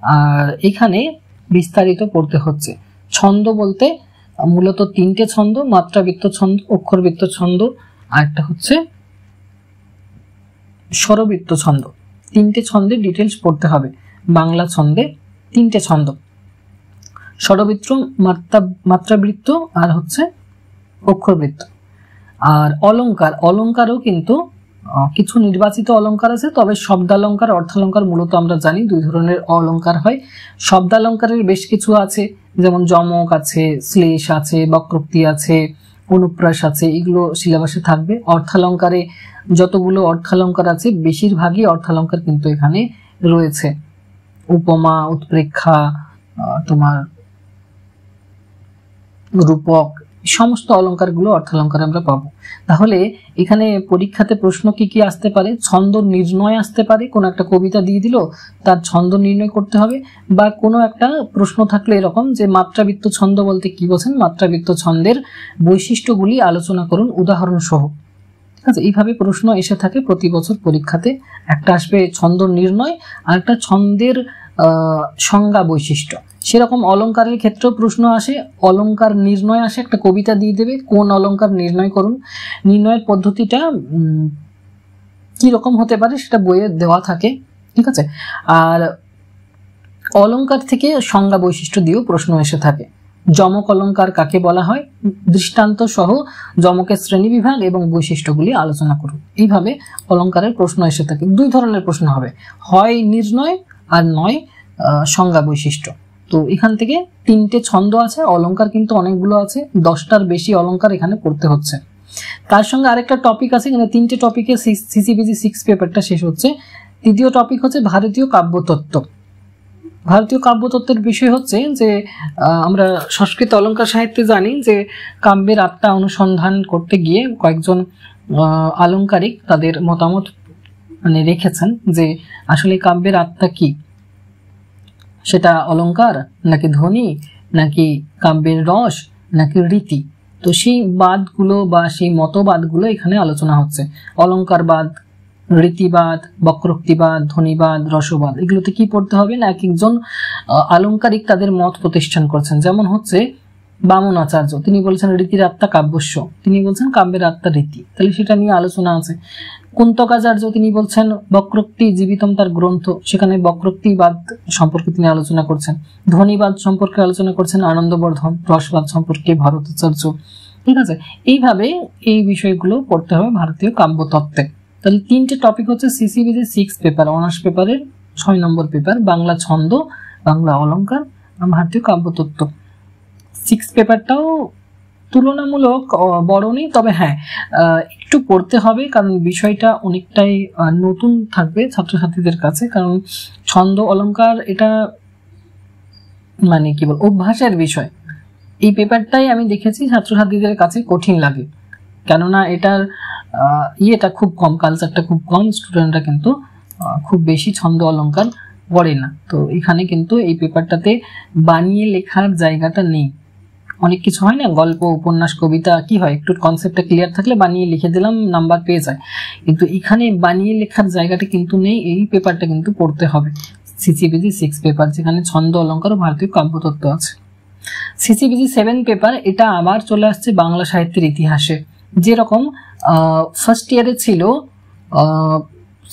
A: আর এখানে বিস্তারিত পড়তে হচ্ছে। ছন্দ বলতে মূলত তিনটে ছন্দ, মাত্রাবৃত্ত ছন্দ, অক্ষরবৃত্ত ছন্দ, আর একটা হচ্ছে স্বরবৃত্ত ছন্দ। তিনটে ছন্দের ডিটেলস পড়তে হবে। বাংলা ছন্দে তিনটে ছন্দ, স্বরবৃত্ত, মাত্রাবৃত্ত আর হচ্ছে অক্ষরবৃত্ত। আর অলঙ্কার, অলঙ্কারও কিন্তু কিছু নির্বাচিত অলঙ্কার আছে, তবে শব্দালঙ্কার, অর্থালঙ্কার মূলত আমরা জানি দুই ধরনের অলঙ্কার হয়। শব্দালঙ্কারের বেশ কিছু আছে, যেমন যমক আছে, শ্লেষ আছে, বক্রোক্তি আছে, অনুপ্রাস আছে, এগুলো সিলেবাসে থাকবে। অর্থালঙ্কারে যতগুলো অর্থালঙ্কার আছে বেশিরভাগই অর্থালঙ্কার কিন্তু এখানে রয়েছে। উপমা, উৎপ্রেক্ষা, তোমার রূপক, সমস্ত অলঙ্কারগুলো অর্থালঙ্কারে আমরা পাবো। তাহলে এখানে পরীক্ষাতে প্রশ্ন কি কি আসতে পারে? ছন্দ নির্ণয় আসতে পারে, কোনো একটা কবিতা দিয়ে দিল, তার ছন্দ নির্ণয় করতে হবে। বা কোনো একটা প্রশ্ন থাকলে এরকম যে মাত্রাবৃত্ত ছন্দ বলতে কি বোঝেন, মাত্রাবৃত্ত ছন্দের বৈশিষ্ট্যগুলি আলোচনা করুন উদাহরণ সহ। ঠিক আছে, এইভাবে প্রশ্ন এসে থাকে প্রতি বছর পরীক্ষাতে। একটা আসবে ছন্দ নির্ণয়, আর একটা ছন্দের সংজ্ঞা, বৈশিষ্ট্য। সেরকম অলঙ্কারের ক্ষেত্রেও প্রশ্ন আসে, অলঙ্কার নির্ণয় আসে, একটা কবিতা দিয়ে দেবে, কোন অলঙ্কার নির্ণয় করুন। নির্ণয়ের পদ্ধতিটা কি রকম হতে পারে সেটা বইয়ে দেওয়া থাকে। ঠিক আছে, আর অলঙ্কার থেকে সংজ্ঞা বৈশিষ্ট্য দিয়েও প্রশ্ন এসে থাকে। যমক অলঙ্কার কাকে বলা হয়, দৃষ্টান্ত সহ যমকের শ্রেণী বিভাগ এবং বৈশিষ্ট্যগুলি আলোচনা করুন। এইভাবে অলঙ্কারের প্রশ্ন এসে থাকে। দুই ধরনের প্রশ্ন হবে, হয় নির্ণয় আর নয় সংজ্ঞা বৈশিষ্ট্য। তো এখান থেকে তিনটে ছন্দ আছে, অলঙ্কার কিন্তু অনেকগুলো আছে, 10টার বেশি অলঙ্কার এখানে পড়তে হচ্ছে। তার সঙ্গে আরেকটা টপিক আছে, এখানে তিনটে টপিকে সিসিবিজি 6 পেপারটা শেষ হচ্ছে। তৃতীয় টপিক হচ্ছে ভারতীয় কাব্যতত্ত্ব। ভারতীয় কাব্যতত্ত্বের বিষয় হচ্ছে যে আমরা সংস্কৃত অলঙ্কার সাহিত্যে জানি যে কাব্যের আত্মা অনুসন্ধান করতে গিয়ে কয়েকজন আলঙ্কারিক তাদের মতামত মানে রেখেছেন যে আসলে কাব্যের আত্মা কি, সেটা অলঙ্কার নাকি ধ্বনি নাকি কাব্যের রস নাকি রীতি। তো সেই বাদগুলো বা সেই মতবাদগুলো এখানে আলোচনা হচ্ছে। অলঙ্কারবাদ, রীতিবাদ, বক্রোক্তিবাদ, ধ্বনিবাদ, রসবাদ, এগুলোতে কি পড়তে হবে না, এক একজন আলঙ্কারিক তাদের মত প্রতিষ্ঠান করছেন। যেমন হচ্ছে বামন আচার্য, তিনি বলছেন রীতির আত্মা কাব্যস্য, তিনি বলছেন কাব্যের আত্মা রীতি, তাহলে সেটা নিয়ে আলোচনা আছে। কুন্তকাচার্য তিনি বলছেন বক্রোক্তি জীবিতম তার গ্রন্থ, সেখানে বক্রোক্তিবাদ সম্পর্কে তিনি আলোচনা করছেন। ধ্বনিবাদ সম্পর্কে আলোচনা করছেন আনন্দবর্ধন, রসবাদ সম্পর্কে ভরতাচার্য। ঠিক আছে, এইভাবে এই বিষয়গুলো পড়তে হবে ভারতীয় কাব্যতত্ত্বে। তাহলে তিনটে টপিক হচ্ছে সিসিবিজি 6 পেপার, অনার্স পেপারের 6 নম্বর পেপার, বাংলা ছন্দ, বাংলা অলঙ্কার, ভারতীয় কাব্যতত্ত্ব। 6 পেপারটাও তুলনামূলক বড় নেই, তবে হ্যাঁ একটু পড়তে হবে, কারণ বিষয়টা অনেকটাই নতুন থাকবে ছাত্রছাত্রীদের কাছে। কারণ ছন্দ অলঙ্কার এটা মানে কি বল অভ্যাসের বিষয়। এই পেপারটাই আমি দেখেছি ছাত্রছাত্রীদের কাছে কঠিন লাগে, কেননা এটার ইয়েটা খুব কম, কালচারটা খুব কম, স্টুডেন্টরা কিন্তু খুব বেশি ছন্দ অলঙ্কার পড়ে না। তো এখানে কিন্তু এই পেপারটাতে বানিয়ে লেখার জায়গাটা নেই। অনেক কিছু হয় না, গল্প, উপন্যাস, কবিতা কি হয়, একটু কনসেপ্টটা ক্লিয়ার থাকলে বানিয়ে লিখে দিলাম, নাম্বার পেয়ে যায়। কিন্তু এখানে বানিয়ে লেখার জায়গাটা কিন্তু নেই, এই পেপারটা কিন্তু পড়তে হবে। সিসিবিজি 6 পেপার, যেখানে ছন্দ অলঙ্কার ও ভারতীয় কাব্যতত্ত্ব আছে। সিসিবিজি 7 পেপার, এটা আবার চলে আসছে বাংলা সাহিত্যের ইতিহাসে। যেরকম ফার্স্ট ইয়ারে ছিল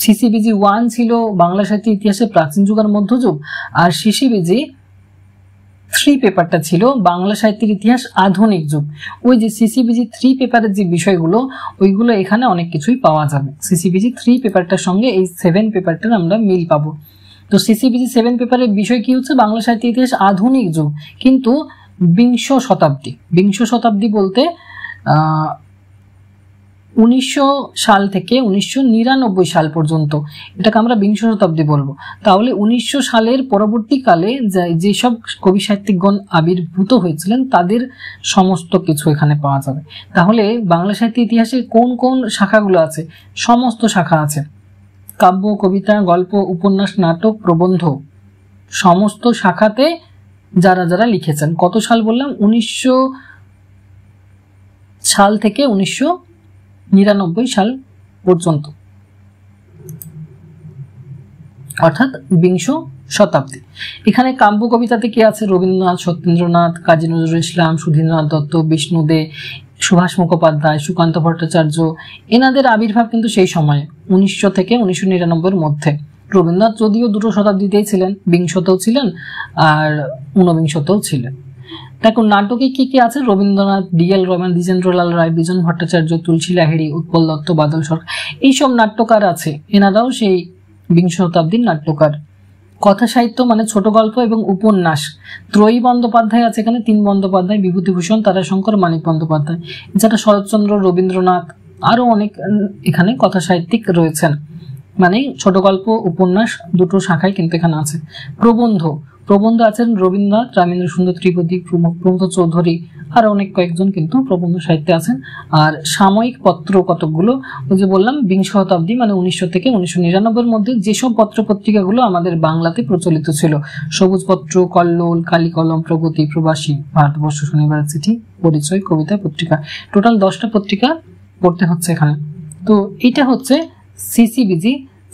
A: সিসিবিজি 1 ছিল বাংলা সাহিত্যের ইতিহাসে প্রাচীন যুগ আর মধ্যযুগ, আর সিসিবিজি 3 পেপারটা ছিল বাংলা সাহিত্যের ইতিহাস আধুনিক যুগ। ওই যে সিসিবিজি 3 পেপারের যে বিষয়গুলো ওইগুলো এখানে অনেক কিছুই পাওয়া যাবে। সিসিবিজি 3 পেপারটার সঙ্গে এই 7 পেপারটার আমরা মিল পাবো। তো সিসিবিজি 7 পেপারের বিষয় কি হচ্ছে, বাংলা সাহিত্যের ইতিহাস আধুনিক যুগ, কিন্তু বিংশ শতাব্দী বলতে 1900 সাল থেকে 1999 সাল পর্যন্ত, এটাকে আমরা বিংশ শতাব্দী বলবো। তাহলে 1900 সালের পরবর্তীকালে যেসব কবি সাহিত্যিকগণ আবির্ভূত হয়েছিলেন তাদের সমস্ত কিছু এখানে পাওয়া যাবে। তাহলে বাংলা সাহিত্য ইতিহাসে কোন কোন শাখাগুলো আছে, সমস্ত শাখা আছে, কাব্য, কবিতা, গল্প, উপন্যাস, নাটক, প্রবন্ধ, সমস্ত শাখাতে যারা যারা লিখেছেন। কত সাল বললাম? 1900 সাল থেকে 1999 সাল পর্যন্ত, অর্থাৎ বিংশ শতাব্দী। এখানে কাব্য কবিতাতে কি আছে? রবীন্দ্রনাথ, সত্যেন্দ্রনাথ, কাজী নজরুল ইসলাম, সুধীন্দ্রনাথ দত্ত, বিষ্ণু দে, সুভাষ মুখোপাধ্যায়, সুকান্ত ভট্টাচার্য, এনাদের আবির্ভাব কিন্তু সেই সময়ে 1900 থেকে 1999 মধ্যে। রবীন্দ্রনাথ যদিও দুটো শতাব্দীতেই ছিলেন, বিংশতেও ছিলেন আর ঊনবিংশতেও ছিলেন। দেখো নাটকে কি কি আছে? রবীন্দ্রনাথ, ডিএল রহমান, দ্বিজেন্দ্রলাল রায়, বিজন ভট্টাচার্য, তুলসী লাহিড়ী, উৎপল দত্ত, বাদল সরকার, এইসব নাট্যকার আছে, এনারাও সেই বিংশ শতাব্দীর নাট্যকার। কথা সাহিত্য মানে ছোট গল্প এবং উপন্যাস, ত্রয়ী বন্দ্যোপাধ্যায় আছে এখানে, 3 বন্দ্যোপাধ্যায়, বিভূতিভূষণ, তারাশঙ্কর, মানিক বন্দ্যোপাধ্যায়, এছাড়া শরৎচন্দ্র, রবীন্দ্রনাথ, আরো অনেক এখানে কথা সাহিত্যিক রয়েছেন। মানে ছোট গল্প, উপন্যাস দুটো শাখায় কিন্তু এখানে আছে। প্রবন্ধ আছেন রবীন্দ্রনাথ, রামেন্দ্র সুন্দর ত্রিবেদী, প্রমথ চৌধুরী, আর অনেক কয়েকজন কিন্তু প্রবন্ধ সাহিত্যে আছেন। আর সাময়িক পত্র কতকগুলো, ওই যে বললাম বিংশ শতাব্দী মানে 1900 থেকে 1999 মধ্যে যেসব পত্র পত্রিকাগুলো আমাদের বাংলাতে প্রচলিত ছিল, সবুজ পত্র, কল্লোল, কালিকলম, প্রগতি, প্রবাসী, ভারতবর্ষ, শনিবারের চিঠি, পরিচয়, কবিতা পত্রিকা, টোটাল 10টা পত্রিকা পড়তে হচ্ছে এখানে। তো এটা হচ্ছে সিসিবিজি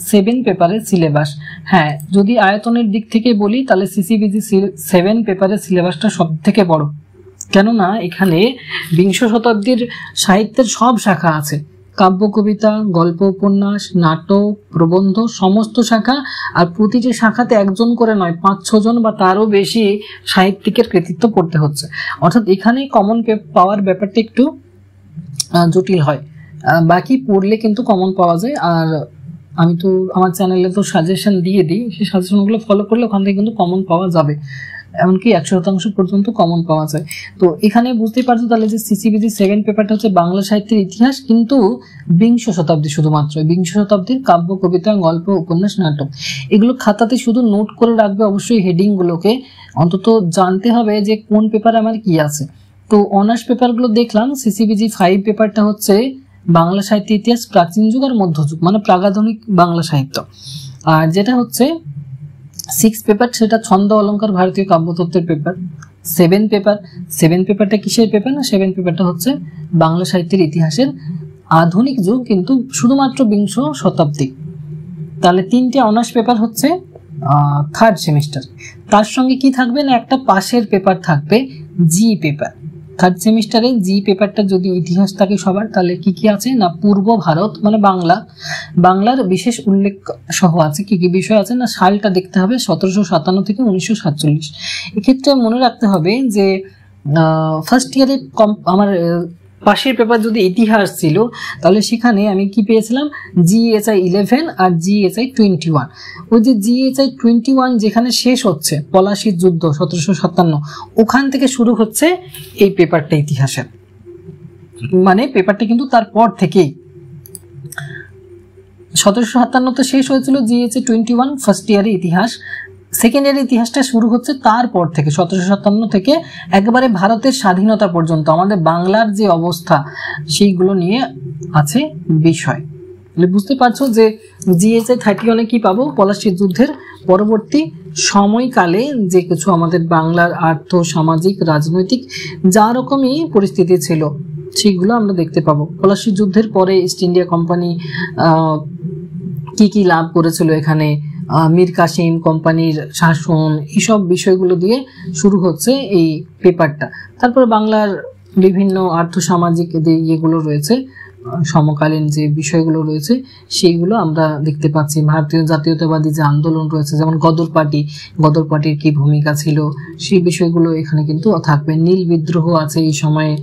A: 7 পেপারের সিলেবাস। হ্যাঁ, যদি আয়তনের দিক থেকে বলি তাহলে সিসিবিজি 7 পেপারের সিলেবাসটা সব থেকে বড়, কেননা এখানে বিংশ শতাব্দীর সাহিত্যের সব শাখা আছে, কাব্য কবিতা, গল্প উপন্যাস, নাটক, প্রবন্ধ, সমস্ত শাখা। আর প্রতিটি শাখাতে একজন করে নয়, 5-6 জন বা তারও বেশি সাহিত্যিকের কৃতিত্ব পড়তে হচ্ছে। অর্থাৎ এখানে কমন পাওয়ার ব্যাপারটা একটু জটিল হয়, বাকি পড়লে কিন্তু কমন পাওয়া যায়। আর আমি তো আমার চ্যানেলে তো সাজেশন দিয়ে দিই, সেই সাজেশনগুলো ফলো করলে ওখান থেকে কিন্তু কমন পাওয়া যাবে, এমনকি 100% পর্যন্ত কমন পাওয়া যায়। তো এখানে বুঝতেই পারছো তাহলে যে সিসিবিজি 7 পেপারটা হচ্ছে বাংলা সাহিত্যের ইতিহাস, কিন্তু বিংশ শতাব্দী, শুধুমাত্র বিংশ শতাব্দীর কাব্য কবিতা, গল্প, উপন্যাস, নাটক, এগুলো খাতাতে শুধু নোট করে রাখবে অবশ্যই, হেডিং গুলোকে অন্তত জানতে হবে যে কোন পেপারে আমার কি আছে। তো অনার্স পেপারগুলো দেখলাম, সিসিবিজি 5 পেপারটা হচ্ছে বাংলা সাহিত্য ইতিহাস, প্রাচীন যুগ আর মধ্যযুগ মানে প্রাগাধুনিক বাংলা সাহিত্য। আর যেটা হচ্ছে 6 পেপার সেটা ছন্দ অলঙ্কার, ভারতীয় কাব্যতত্ত্বের পেপার। 7 পেপারটা কিসের পেপার? না 7 পেপারটা হচ্ছে বাংলা সাহিত্যের ইতিহাসের আধুনিক যুগ, কিন্তু শুধুমাত্র বিংশ শতাব্দী। তাহলে 3টে অনার্স পেপার হচ্ছে 3rd সেমিস্টার। তার সঙ্গে কি থাকবে না একটা পাশের পেপার থাকবে, জি পেপার। 3rd সেমিস্টারে জি পেপারটা যদি ইতিহাস থাকে সবার, তাহলে কি কি আছে না পূর্ব ভারত মানে বাংলার বিশেষ উল্লেখ সহ আছে। কি কি বিষয় আছে না সালটা দেখতে হবে 1757 থেকে 1947। এক্ষেত্রে মনে রাখতে হবে যে ফার্স্ট ইয়ারে আমার পাশের পেপার যদি ইতিহাস ছিল তাহলে সেখানে আমি কি পেয়েছিলাম, জিএসআই 11 আর জিএসআই 21। ওই যে জিএসআই 21 যেখানে শেষ হচ্ছে পলাশীর যুদ্ধ 1757, ওখান থেকে শুরু হচ্ছে এই পেপারটা ইতিহাসের, মানে পেপারটা কিন্তু তারপর থেকেই 1757 শেষ হয়েছিল জিএসআই 21 ফার্স্ট ইয়ারের ইতিহাস। সেকেন্ড ইয়ারের ইতিহাসটা শুরু হচ্ছে তারপর থেকে 1757 থেকে একেবারে ভারতের স্বাধীনতা পর্যন্ত আমাদের বাংলার যে অবস্থা সেইগুলো নিয়ে আছে বিষয়। বুঝতে পারছো যে জিএসআই 31 কি পাবো, পলাশীর যুদ্ধের পরবর্তী সময়কালে যে কিছু আমাদের বাংলার আর্থ সামাজিক রাজনৈতিক যা রকমই পরিস্থিতি ছিল সেগুলো আমরা দেখতে পাবো। পলাশীর যুদ্ধের পরে ইস্ট ইন্ডিয়া কোম্পানি কি কি লাভ করেছিল, এখানে মীর কাসিম কোম্পানির শাসন, এইসব বিষয়গুলো দিয়ে শুরু হচ্ছে এই পেপারটা। তারপর বাংলার বিভিন্ন আর্থসামাজিক ইয়েগুলো রয়েছে, সমকালীন যে বিষয়গুলো রয়েছে সেইগুলো আমরা দেখতে পাচ্ছি। ভারতীয় জাতীয়তাবাদী যে আন্দোলন রয়েছে, যেমন গদর পার্টির কি ভূমিকা ছিল সেই বিষয়গুলো এখানে কিন্তু থাকবে। নীল বিদ্রোহ আছে এই সময়ে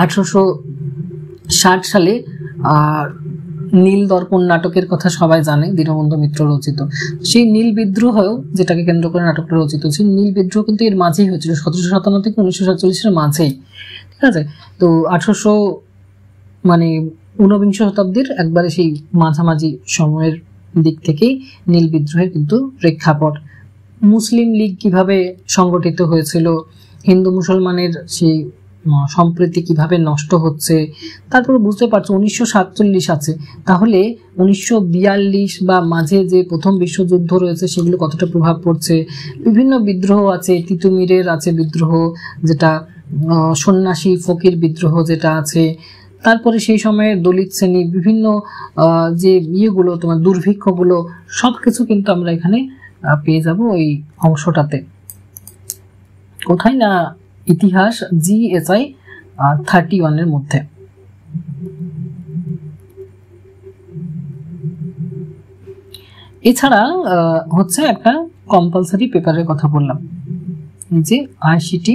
A: 1860 সালে। নীল দর্পণ নাটকের কথা সবাই জানে, দীনবন্ধু মিত্র রচিত। সেই নীল বিদ্রোহ যেটাকে কেন্দ্র করে নাটকটা রচিত ছিল, নীল বিদ্রোহ কিন্তু এর মাঝেই হয়েছিল 1757 থেকে 1947 মাঝেই, ঠিক আছে। তো 1800 মানে ঊনবিংশ শতাব্দীর একবারে সেই মাঝামাঝি সময়ের দিক থেকেই নীল বিদ্রোহের কিন্তু প্রেক্ষাপট। মুসলিম লীগ কিভাবে সংগঠিত হয়েছিল, হিন্দু মুসলমানের সেই সম্প্রতি কিভাবে নষ্ট হচ্ছে। তারপর বুঝতে পারছো 1947 আছে, তাহলে 1942 বা মাঝে যে প্রথম বিশ্বযুদ্ধ রয়েছে সেগুলো কতটা প্রভাব পড়ছে। বিভিন্ন বিদ্রোহ আছে, তিতুমিরের আছে বিদ্রোহ, যেটা সন্ন্যাসী ফকির বিদ্রোহ যেটা আছে। তারপরে সেই সময়ে দলিত শ্রেণী, বিভিন্ন যে ইয়েগুলো তোমার দুর্ভিক্ষগুলো, সবকিছু কিন্তু আমরা এখানে পেয়ে যাব এই অংশটাতে। কোথায় না ইতিহাস GSI 31 এর মধ্যে। এছাড়া হচ্ছে একটা কম্পালসারি পেপারের কথা বললাম, যে ICT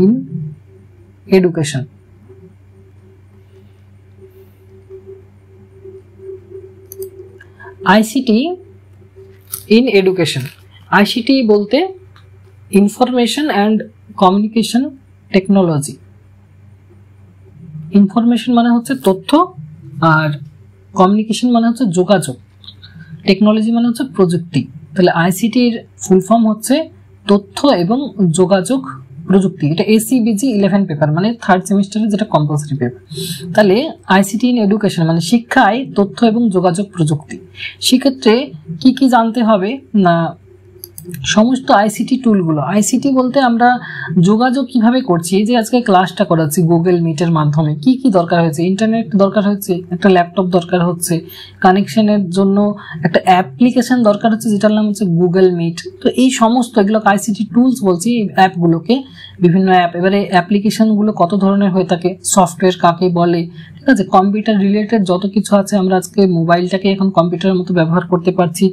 A: in education. ICT in education, ICT বলতে information and communication technology. Information মানে হচ্ছে তথ্য, আর কমিউনিকেশন মানে হচ্ছে যোগাযোগ, টেকনোলজি মানে হচ্ছে প্রযুক্তি। তাহলে ICTর ফুল ফর্ম হচ্ছে তথ্য এবং যোগাযোগ প্রযুক্তি। এটা ACBG 11 পেপার, মানে 3rd সেমিস্টারের যেটা কম্পালসারি পেপার। তাহলে ICT ইন এডুকেশন মানে শিক্ষায় তথ্য এবং যোগাযোগ প্রযুক্তি। সেক্ষেত্রে কি কি জানতে হবে না, সমস্ত ICT টুলগুলো। ICT বলতে আমরা যোগাযোগ কিভাবে করছি, এই যে আজকে ক্লাসটা করাচ্ছি গুগল মিটের মাধ্যমে, কি কি দরকার হয়েছে, ইন্টারনেট দরকার হচ্ছে, একটা ল্যাপটপ দরকার হচ্ছে, কানেকশনের জন্য একটা অ্যাপ্লিকেশন দরকার হচ্ছে যেটার নাম হচ্ছে গুগল মিট। তো এই সমস্ত এগুলোকে ICT টুলস বলছি, এই অ্যাপগুলোকে, বিভিন্ন অ্যাপ। এবারে অ্যাপ্লিকেশনগুলো কত ধরনের হয়ে থাকে, সফটওয়্যার কাকে বলে, ঠিক আছে, কম্পিউটার রিলেটেড যত কিছু আছে, আমরা আজকে মোবাইলটাকে এখন কম্পিউটারের মতো ব্যবহার করতে পারছি।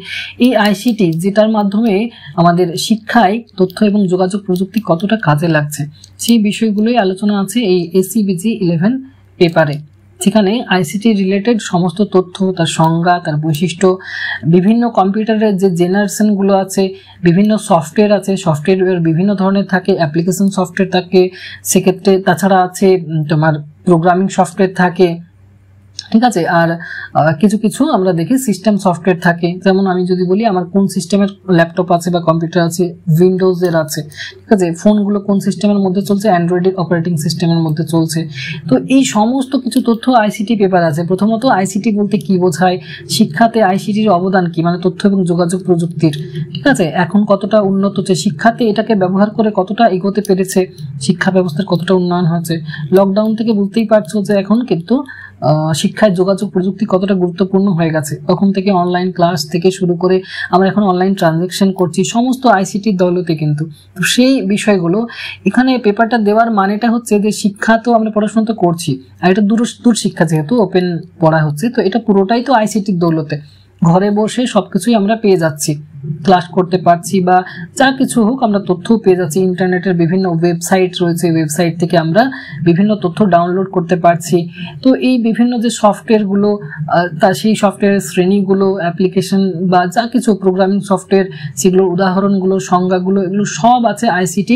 A: এই ICT যেটার মাধ্যমে আমাদের শিক্ষায় তথ্য এবং যোগাযোগ প্রযুক্তি কতটা কাজে লাগছে, সেই বিষয়গুলোই আলোচনা আছে এই ACBG 11 পেপারে। সেখানে ICT রিলেটেড সমস্ত তথ্য, তার সংজ্ঞা, তার বৈশিষ্ট্য, বিভিন্ন কম্পিউটারের যে জেনারেশনগুলো আছে, বিভিন্ন সফটওয়্যার আছে, সফটওয়্যার বিভিন্ন ধরনের থাকে, অ্যাপ্লিকেশন সফটওয়্যার থাকে, সেক্ষেত্রে তাছাড়া আছে তোমার প্রোগ্রামিং সফটওয়্যার থাকে, ঠিক আছে। আর কিছু কিছু আমরা দেখি সিস্টেম সফটওয়্যার থাকে, যেমন আমি যদি বলি আমার কোন সিস্টেমের ল্যাপটপ আছে বা কম্পিউটার আছে, উইন্ডোজের আছে, ঠিক আছে, ফোনগুলো কোন সিস্টেমের মধ্যে চলছে, অ্যান্ড্রয়েডের অপারেটিং সিস্টেমের মধ্যে চলছে। তো এই সমস্ত কিছু তথ্য ICT পেপার আছে। প্রথমত ICT বলতে কি বোঝায়, শিক্ষাতে ICTর অবদান কি, মানে তথ্য এবং যোগাযোগ প্রযুক্তির, ঠিক আছে, এখন কতটা উন্নত হচ্ছে, শিক্ষাতে এটাকে ব্যবহার করে কতটা এগোতে পেরেছে, শিক্ষা ব্যবস্থার কতটা উন্নয়ন হয়েছে। লকডাউন থেকে বুঝতেই পারছো যে এখন কিন্তু শিক্ষায় যোগাযোগ প্রযুক্তি কতটা গুরুত্বপূর্ণ হয়ে গেছে। তখন থেকে অনলাইন ক্লাস থেকে শুরু করে আমরা এখন অনলাইন ট্রানজাকশন করছি, সমস্ত ICTর দৌলতে কিন্তু। তো সেই বিষয়গুলো এখানে পেপারটা দেওয়ার মানেটা হচ্ছে যে শিক্ষা তো আমরা পড়াশোনা তো করছি, আর এটা দূর শিক্ষা, যেহেতু ওপেন পড়া হচ্ছে, তো এটা পুরোটাই তো ICTর দৌলতে। ঘরে বসে সবকিছুই আমরা পেয়ে যাচ্ছি, ক্লাস করতে পারছি বা যা কিছু হোক আমরা তথ্য পেয়ে যাচ্ছি। ইন্টারনেটের বিভিন্ন ওয়েবসাইট রয়েছে, ওয়েবসাইট থেকে আমরা বিভিন্ন তথ্য ডাউনলোড করতে পারছি। তো এই বিভিন্ন যে সফটওয়্যারগুলো, তা সেই সফটওয়্যারের শ্রেণীগুলো, অ্যাপ্লিকেশন বা যা কিছু প্রোগ্রামিং সফটওয়্যার, সেগুলোর উদাহরণগুলো, সংজ্ঞাগুলো, এগুলো সব আছে ICT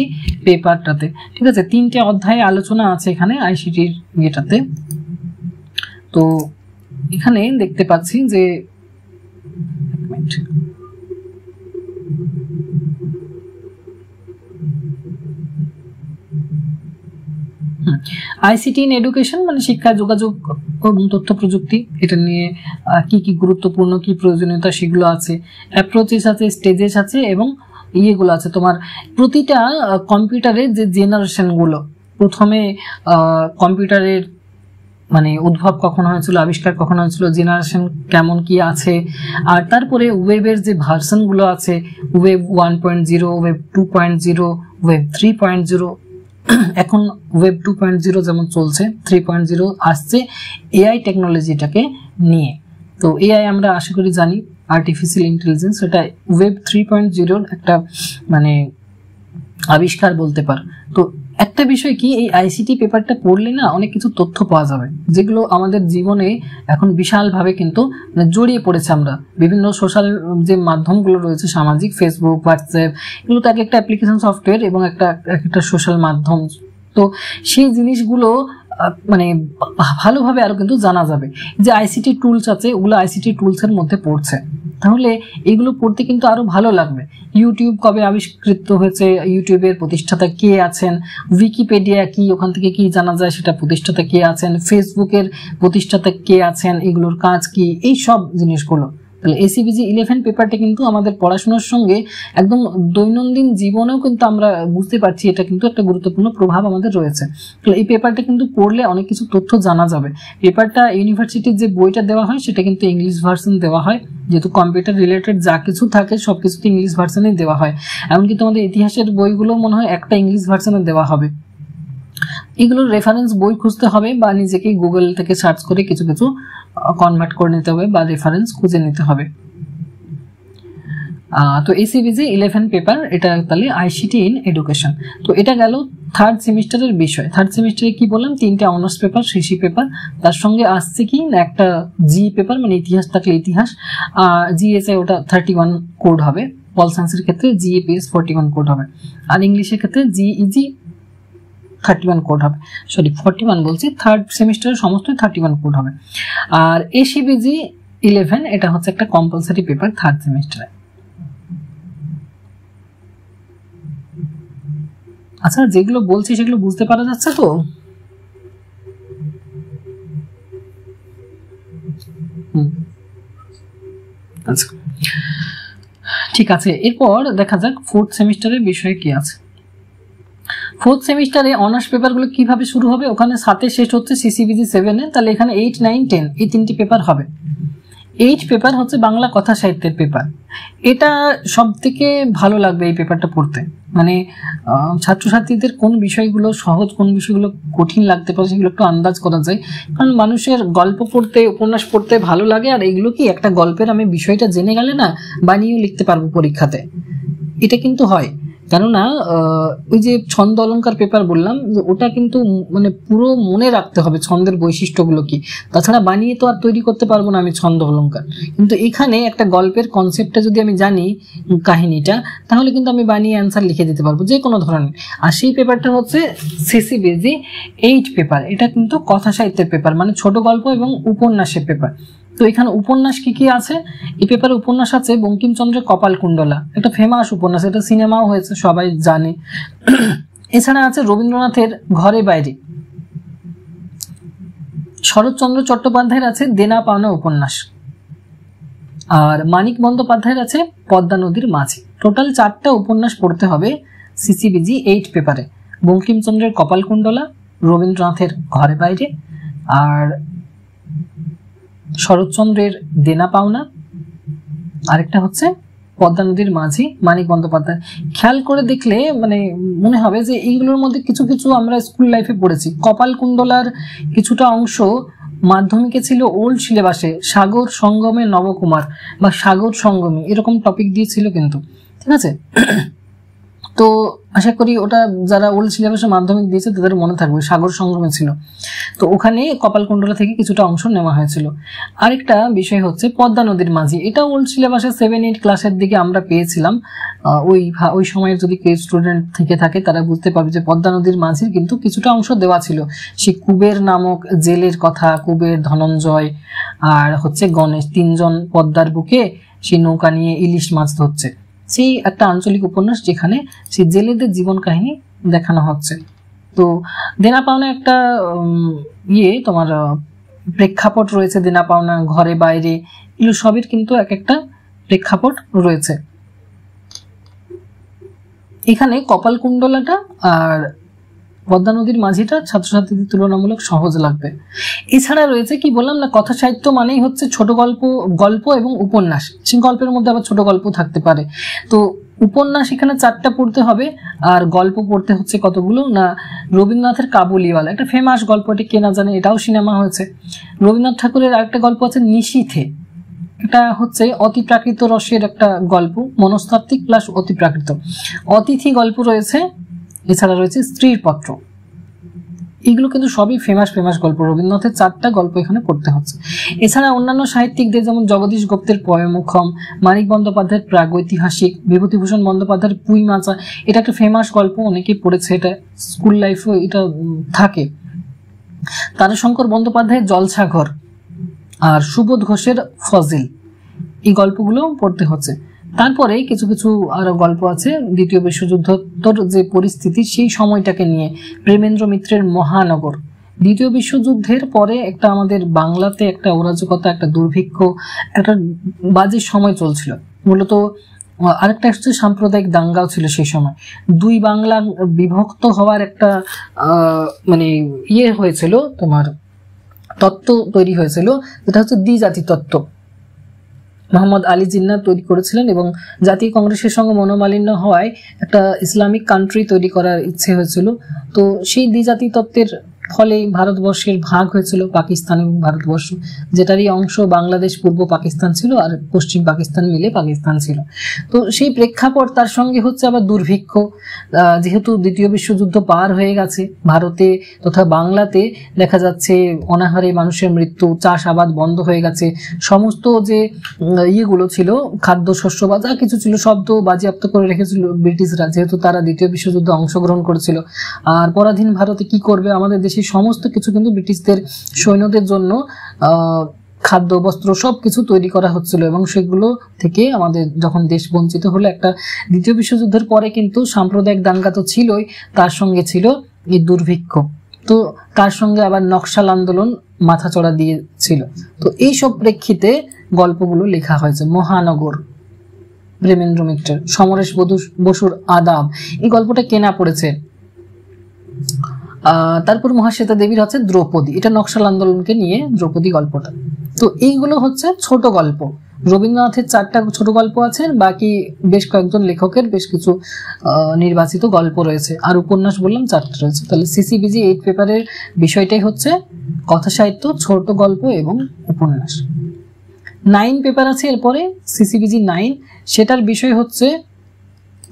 A: পেপারটাতে, ঠিক আছে। 3টে অধ্যায়ে আলোচনা আছে এখানে ICTর ইয়েটাতে। তো এখানে দেখতে পাচ্ছি যে ICT ইন এডুকেশন মানে শিক্ষা, যোগাযোগ এবং তথ্য প্রযুক্তি, এটা নিয়ে কি কি গুরুত্বপূর্ণ, কি প্রয়োজনীয়তা সেগুলো আছে, অ্যাপ্রোচেস আছে, স্টেজেস আছে এবং ইয়েগুলো আছে তোমার প্রতিটা কম্পিউটারের যে জেনারেশনগুলো। প্রথমে কম্পিউটারের মানে উদ্ভব কখন হয়েছিল, আবিষ্কার কখন হয়েছিল, জেনারেশন কেমন কি আছে, আর তারপরে ওয়েবের যে ভার্সনগুলো আছে, ওয়েব 1.0, ওয়েব 2.0, ওয়েব 3.0, এখন ওয়েব 2.0 যেমন চলছে, 3.0 আসছে AI টেকনোলজিটাকে নিয়ে। তো AI আমরা আশা করি জানি, আর্টিফিশিয়াল ইন্টেলিজেন্স, এটা ওয়েব 3.0 একটা মানে আবিষ্কার বলতে পার। তো একটা বিষয় কি, এই ICT পেপারটা পড়লে না অনেক কিছু তথ্য পাওয়া যাবে, যেগুলো আমাদের জীবনে এখন বিশালভাবে কিন্তু জড়িয়ে পড়েছে। আমরা বিভিন্ন সোশ্যাল যে মাধ্যমগুলো রয়েছে, সামাজিক, ফেসবুক, হোয়াটসঅ্যাপ, এগুলো তো এক একটা অ্যাপ্লিকেশন সফটওয়্যার এবং একটা সোশ্যাল মাধ্যম। তো সেই জিনিসগুলো মানে ভালোভাবে আরো কিন্তু জানা যাবে। যে ICT টুলস আছে, ওগুলো ICT টুলসের মধ্যে পড়ছে। তাহলে এগুলো পড়তে কিন্তু আরো ভালো লাগবে। ইউটিউব কবে আবিষ্কৃত হয়েছে, ইউটিউবের প্রতিষ্ঠাতা কে আছেন, উইকিপিডিয়া কি, ওখান থেকে কি জানা যায় সেটা প্রতিষ্ঠাতা কে আছেন, ফেসবুকের প্রতিষ্ঠাতা কে আছেন, এগুলোর কাজ কি, এই সব জিনিসগুলো। তাহলে এসিবিজি 11 পেপারটা কিন্তু আমাদের পড়াশোনার সঙ্গে একদম দৈনন্দিন জীবনেও কিন্তু আমরা বুঝতে পারছি এটা কিন্তু একটা গুরুত্বপূর্ণ প্রভাব আমাদের রয়েছে। তাহলে এই পেপারটা কিন্তু পড়লে অনেক কিছু তথ্য জানা যাবে। পেপারটা ইউনিভার্সিটির যে বইটা দেওয়া হয় সেটা কিন্তু ইংলিশ ভার্সন দেওয়া হয়, যেহেতু কম্পিউটার রিলেটেড যা কিছু থাকে সবকিছুতে ইংলিশ ভার্সনেই দেওয়া হয়। এমনকি তোমাদের ইতিহাসের বইগুলো মনে হয় একটা ইংলিশ ভার্সনে দেওয়া হবে। এগুলোর রেফারেন্স বই খুঁজতে হবে বা নিজেকে গুগল থেকে সার্চ করে কিছু কিছু কনভার্ট করে নিতে হবে বা রেফারেন্স খুঁজে নিতে হবে। তো এসিবিজি 11 পেপার, এটা তাহলে আইসিটি ইন এডুকেশন। তো এটা গেল থার্ড সেমিস্টারের বিষয়। থার্ড সেমিস্টারে কি বললাম, 3টে অনার্স পেপার, সিসি পেপার, তার সঙ্গে আসছে কি না একটা জি পেপার, মানে ইতিহাস থাকলে ইতিহাস, জিএসএ ওটা 31 কোড হবে, পল সায়েন্সের ক্ষেত্রে জিএপিএস 41 কোড হবে, আর ইংলিশের ক্ষেত্রে জিইজি 31 কোড হবে, সরি 41 বলছি, থার্ড সেমিস্টারের সমস্ত 31 কোড হবে। আর এসিবিজি 11 এটা হচ্ছে একটা কম্পালসারি পেপার থার্ড সেমিস্টারে। আচ্ছা, যেগুলো বলছি সেগুলো বুঝতে পারা যাচ্ছে তো? আচ্ছা, ঠিক আছে। এরপর দেখা যাক ফোর্থ সেমিস্টারের বিষয়ে কি আছে। ফোর্থ সেমিস্টারে অনার্স পেপারগুলো কিভাবে শুরু হবে, ওখানে 7-এ শেষ হচ্ছে সিসিবিজি 7-এ, তাহলে এখানে 8, 9, 10 এই 3টি পেপার হবে। 8 পেপার হচ্ছে বাংলা কথা সাহিত্যের পেপার। এটা সব থেকে ভালো লাগবে এই পেপারটা পড়তে, মানে ছাত্রছাত্রীদের কোন বিষয়গুলো সহজ, কোন বিষয়গুলো কঠিন লাগতে পারে সেগুলো একটু আন্দাজ করা যায়। কারণ মানুষের গল্প পড়তে, উপন্যাস পড়তে ভালো লাগে, আর এগুলো কি একটা গল্পের আমি বিষয়টা জেনে গেলে না বানিয়েও লিখতে পারবো পরীক্ষাতে, এটা কিন্তু হয়। কেননা ওই যে ছন্দ অলঙ্কার পেপার বললাম, ওটা কিন্তু মানে পুরো মনে রাখতে হবে ছন্দের বৈশিষ্ট্যগুলো কি, তাছাড়া বানিয়ে তো আর তৈরি করতে পারবো না আমি ছন্দ অলঙ্কার। কিন্তু এখানে একটা গল্পের কনসেপ্টটা যদি আমি জানি, কাহিনীটা, তাহলে কিন্তু আমি বানিয়ে অ্যান্সার লিখে দিতে পারবো যে কোনো ধরনের। আর সেই পেপারটা হচ্ছে সিসিবিজি 8 পেপার। এটা কিন্তু কথা সাহিত্যের পেপার, মানে ছোট গল্প এবং উপন্যাসের পেপার। তো এখানে উপন্যাস কি কি আছে, এই পেপারে উপন্যাস আছে বঙ্কিমচন্দ্রের কপালকুণ্ডলা, একটা ফেমাস উপন্যাস, এটা সিনেমাও হয়েছে সবাই জানে। এছাড়া আছে রবীন্দ্রনাথের ঘরে বাইরে, শরৎচন্দ্র চট্টোপাধ্যায়ের আছে দেনা পাওনা উপন্যাস, আর মানিক বন্দ্যোপাধ্যায়ের আছে পদ্মা নদীর মাঝি। টোটাল 4টা উপন্যাস পড়তে হবে সিসিবিজি 8 পেপারে, বঙ্কিমচন্দ্রের কপালকুণ্ডলা, রবীন্দ্রনাথের ঘরে বাইরে, আর শরৎচন্দ্রের দেনা পাওনা, আরেকটা হচ্ছে পদ্মা নদীর মাঝি, মানিক বন্দ্যোপাধ্যায়। খেয়াল করে দেখলে মানে মনে হবে যে এইগুলোর মধ্যে কিছু কিছু আমরা স্কুল লাইফে পড়েছি। কপালকুণ্ডলার কিছুটা অংশ মাধ্যমিকে ছিল ওল্ড সিলেবাসে, সাগর সঙ্গমে নবকুমার বা সাগর সঙ্গমী এরকম টপিক দিয়েছিল কিন্তু, ঠিক আছে। তো আশা করি ওটা যারা ওল্ড সিলেবাসে মাধ্যমিক দিয়েছে তাদের মনে থাকবে, সাগর সঙ্গমে ছিল। তো ওখানে কপালকুণ্ডলা থেকে কিছুটা অংশ নেওয়া হয়েছিল। আরেকটা বিষয় হচ্ছে পদ্মা নদীর মাঝি, এটা ওল্ড সিলেবাসে 7-8 ক্লাসের দিকে আমরা পেয়েছিলাম। ওই সময়ের যদি কেউ স্টুডেন্ট থেকে থাকে তারা বুঝতে পারবে যে পদ্মা নদীর মাঝির কিন্তু কিছুটা অংশ দেওয়া ছিল। সে কুবের নামক জেলের কথা, কুবের, ধনঞ্জয় আর হচ্ছে গণেশ, 3জন পদ্মার বুকে সেই নৌকা নিয়ে ইলিশ মাছ ধরছে, সেই একটা আঞ্চলিক উপন্যাস যেখানে সেই জেলেদের জীবন কাহিনী দেখানো হচ্ছে। তো দেনা পাওনা একটা তোমার প্রেক্ষাপট রয়েছে, দেনা পাওনা, ঘরে বাইরে, এগুলো সবের কিন্তু এক একটা প্রেক্ষাপট রয়েছে। এখানে কপালকুণ্ডলাটা আর পদ্মা নদীর মাঝিটা ছাত্রছাত্রীদের তুলনামূলক সহজ লাগবে। এছাড়া রয়েছে কি বললাম না, কথা সাহিত্য মানেই হচ্ছে ছোট গল্প এবং উপন্যাস। সেই গল্পের মধ্যে আবার ছোট গল্প থাকতে পারে। তো উপন্যাস এখানে 4টা পড়তে হবে, আর গল্প পড়তে হচ্ছে কতগুলো না, রবীন্দ্রনাথের কাবুলিওয়ালা, একটা ফেমাস গল্প, এটা কে না জানে, এটাও সিনেমা হয়েছে। রবীন্দ্রনাথ ঠাকুরের আরেকটা গল্প আছে নিশীথে, এটা হচ্ছে অতিপ্রাকৃত রসের একটা গল্প, মনস্তাত্ত্বিক প্লাস অতিপ্রাকৃত। অতিথি গল্প রয়েছে, এছাড়া রয়েছে স্ত্রীর পত্র। এগুলো কিন্তু সবই ফেমাস গল্প। রবীন্দ্রনাথের 4টা গল্প এখানে পড়তে হচ্ছে। এছাড়া অন্যান্য সাহিত্যিকদের যেমন জগদীশ গুপ্তের পয়মুখম, মানিক বন্দ্যোপাধ্যায়ের প্রাগৈতিহাসিক, বিভূতিভূষণ বন্দ্যোপাধ্যায়ের পুঁই মাচা, এটা একটা ফেমাস গল্প, অনেকেই পড়েছে, এটা স্কুল লাইফে এটা থাকে। তারাশঙ্কর বন্দ্যোপাধ্যায়ের জলছাঘর আর সুবোধ ঘোষের ফজিল, এই গল্পগুলো পড়তে হচ্ছে। তারপরে কিছু কিছু আরো গল্প আছে দ্বিতীয় বিশ্বযুদ্ধোত্তর যে পরিস্থিতি সেই সময়টাকে নিয়ে। প্রেমেন্দ্র মিত্রের মহানগর, দ্বিতীয় বিশ্বযুদ্ধের পরে একটা আমাদের বাংলাতে একটা অরাজকতা, একটা দুর্ভিক্ষ, একটা বাজে সময় চলছিল। মূলত আরেকটা হচ্ছে সাম্প্রদায়িক দাঙ্গাও ছিল সেই সময়। দুই বাংলা বিভক্ত হওয়ার একটা মানে হয়েছিল, তোমার তত্ত্ব তৈরি হয়েছিল, যেটা হচ্ছে দ্বিজাতি তত্ত্ব। মোহাম্মদ আলী জিন্নাহ তৈরি করেছিলেন এবং জাতীয় কংগ্রেসের সঙ্গে মনোমালিন্য হওয়ায় একটা ইসলামিক কান্ট্রি তৈরি করার ইচ্ছে হয়েছিল। তো সেই দ্বিজাতি তত্ত্বের ফলে ভারতবর্ষের ভাগ হয়েছিল পাকিস্তান এবং ভারতবর্ষ, যেটারই অংশ বাংলাদেশ পূর্ব পাকিস্তান ছিল আর পশ্চিম পাকিস্তান মিলে পাকিস্তান ছিল। তো সেই প্রেক্ষাপট, তার সঙ্গে হচ্ছে আবার দুর্ভিক্ষ, যেহেতু দ্বিতীয় বিশ্বযুদ্ধ পার হয়ে গেছে, ভারতে তথা বাংলাতে দেখা যাচ্ছে অনাহারে মানুষের মৃত্যু, চাষাবাদ বন্ধ হয়ে গেছে, সমস্ত যে ইয়েগুলো ছিল খাদ্য শস্য বা যা কিছু ছিল সব তো বাজেয়াপ্ত করে রেখেছিল ব্রিটিশরা, যেহেতু তারা দ্বিতীয় বিশ্বযুদ্ধে অংশগ্রহণ করেছিল। আর পরাধীন ভারতে কি করবে, আমাদের দেশে সমস্ত কিছু কিন্তু ব্রিটিশদের সৈন্যদের জন্য খাদ্য বস্ত্র সবকিছু তৈরি করা হচ্ছিল এবং সেগুলো থেকে আমাদের যখন দেশ বঞ্চিত হলো একটা দ্বিতীয় বিশ্বযুদ্ধের পরে, কিন্তু সাম্প্রদায়িক দাঙ্গা তো ছিলই, তার সঙ্গে ছিল এই দুর্ভিক্ষ, তো তার সঙ্গে আবার নকশাল আন্দোলন মাথাচড়া দিয়েছিল। তো এইসব প্রেক্ষিতে গল্পগুলো লেখা হয়েছে। মহানগর প্রেমেন্দ্র মিত্রের, সমরেশ বসুর আদাব, এই গল্পটা কেনা পড়েছে। তারপর মহাশ্বেতা দেবীর হচ্ছে দ্রৌপদী, এটা নকশাল আন্দোলনকে নিয়ে দ্রৌপদী গল্পটা। তো এইগুলো হচ্ছে ছোট গল্প। রবীন্দ্রনাথের 4টা ছোট গল্প আছে, বাকি বেশ কয়েকজন লেখকের বেশ কিছু নির্বাচিত গল্প রয়েছে, আর উপন্যাস বললাম 4টা রয়েছে। তাহলে সিসিবিজি 8 পেপারের বিষয়টাই হচ্ছে কথা সাহিত্য, ছোট গল্প এবং উপন্যাস। 9 পেপার আছে এরপরে, সিসিবিজি 9, সেটার বিষয় হচ্ছে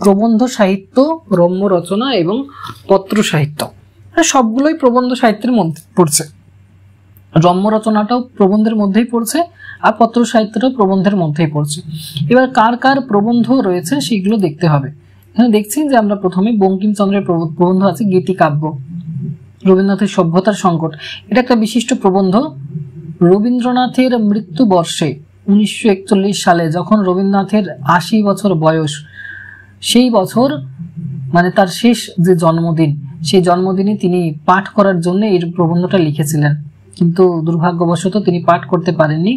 A: প্রবন্ধ সাহিত্য, রম্য রচনা এবং পত্র সাহিত্য। সবগুলোই প্রবন্ধ সাহিত্যের মধ্যে পড়ছে, রম্য রচনাটাও প্রবন্ধের মধ্যেই পড়ছে আর পত্র সাহিত্যটাও প্রবন্ধের মধ্যেই পড়ছে। এবার কার কার প্রবন্ধ রয়েছে সেগুলো দেখতে হবে। এখানে দেখছি যে আমরা প্রথমে বঙ্কিমচন্দ্রের প্রবন্ধ আছে গীতিকাব্য, রবীন্দ্রনাথের সভ্যতার সংকট, এটা একটা বিশিষ্ট প্রবন্ধ। রবীন্দ্রনাথের মৃত্যু বর্ষে 1941 সালে যখন রবীন্দ্রনাথের 80 বছর বয়স, সেই বছর মানে তার শেষ যে জন্মদিন, সেই জন্মদিনে তিনি পাঠ করার জন্য এই প্রবন্ধটা লিখেছিলেন, কিন্তু দুর্ভাগ্যবশত তিনি পাঠ করতে পারেননি।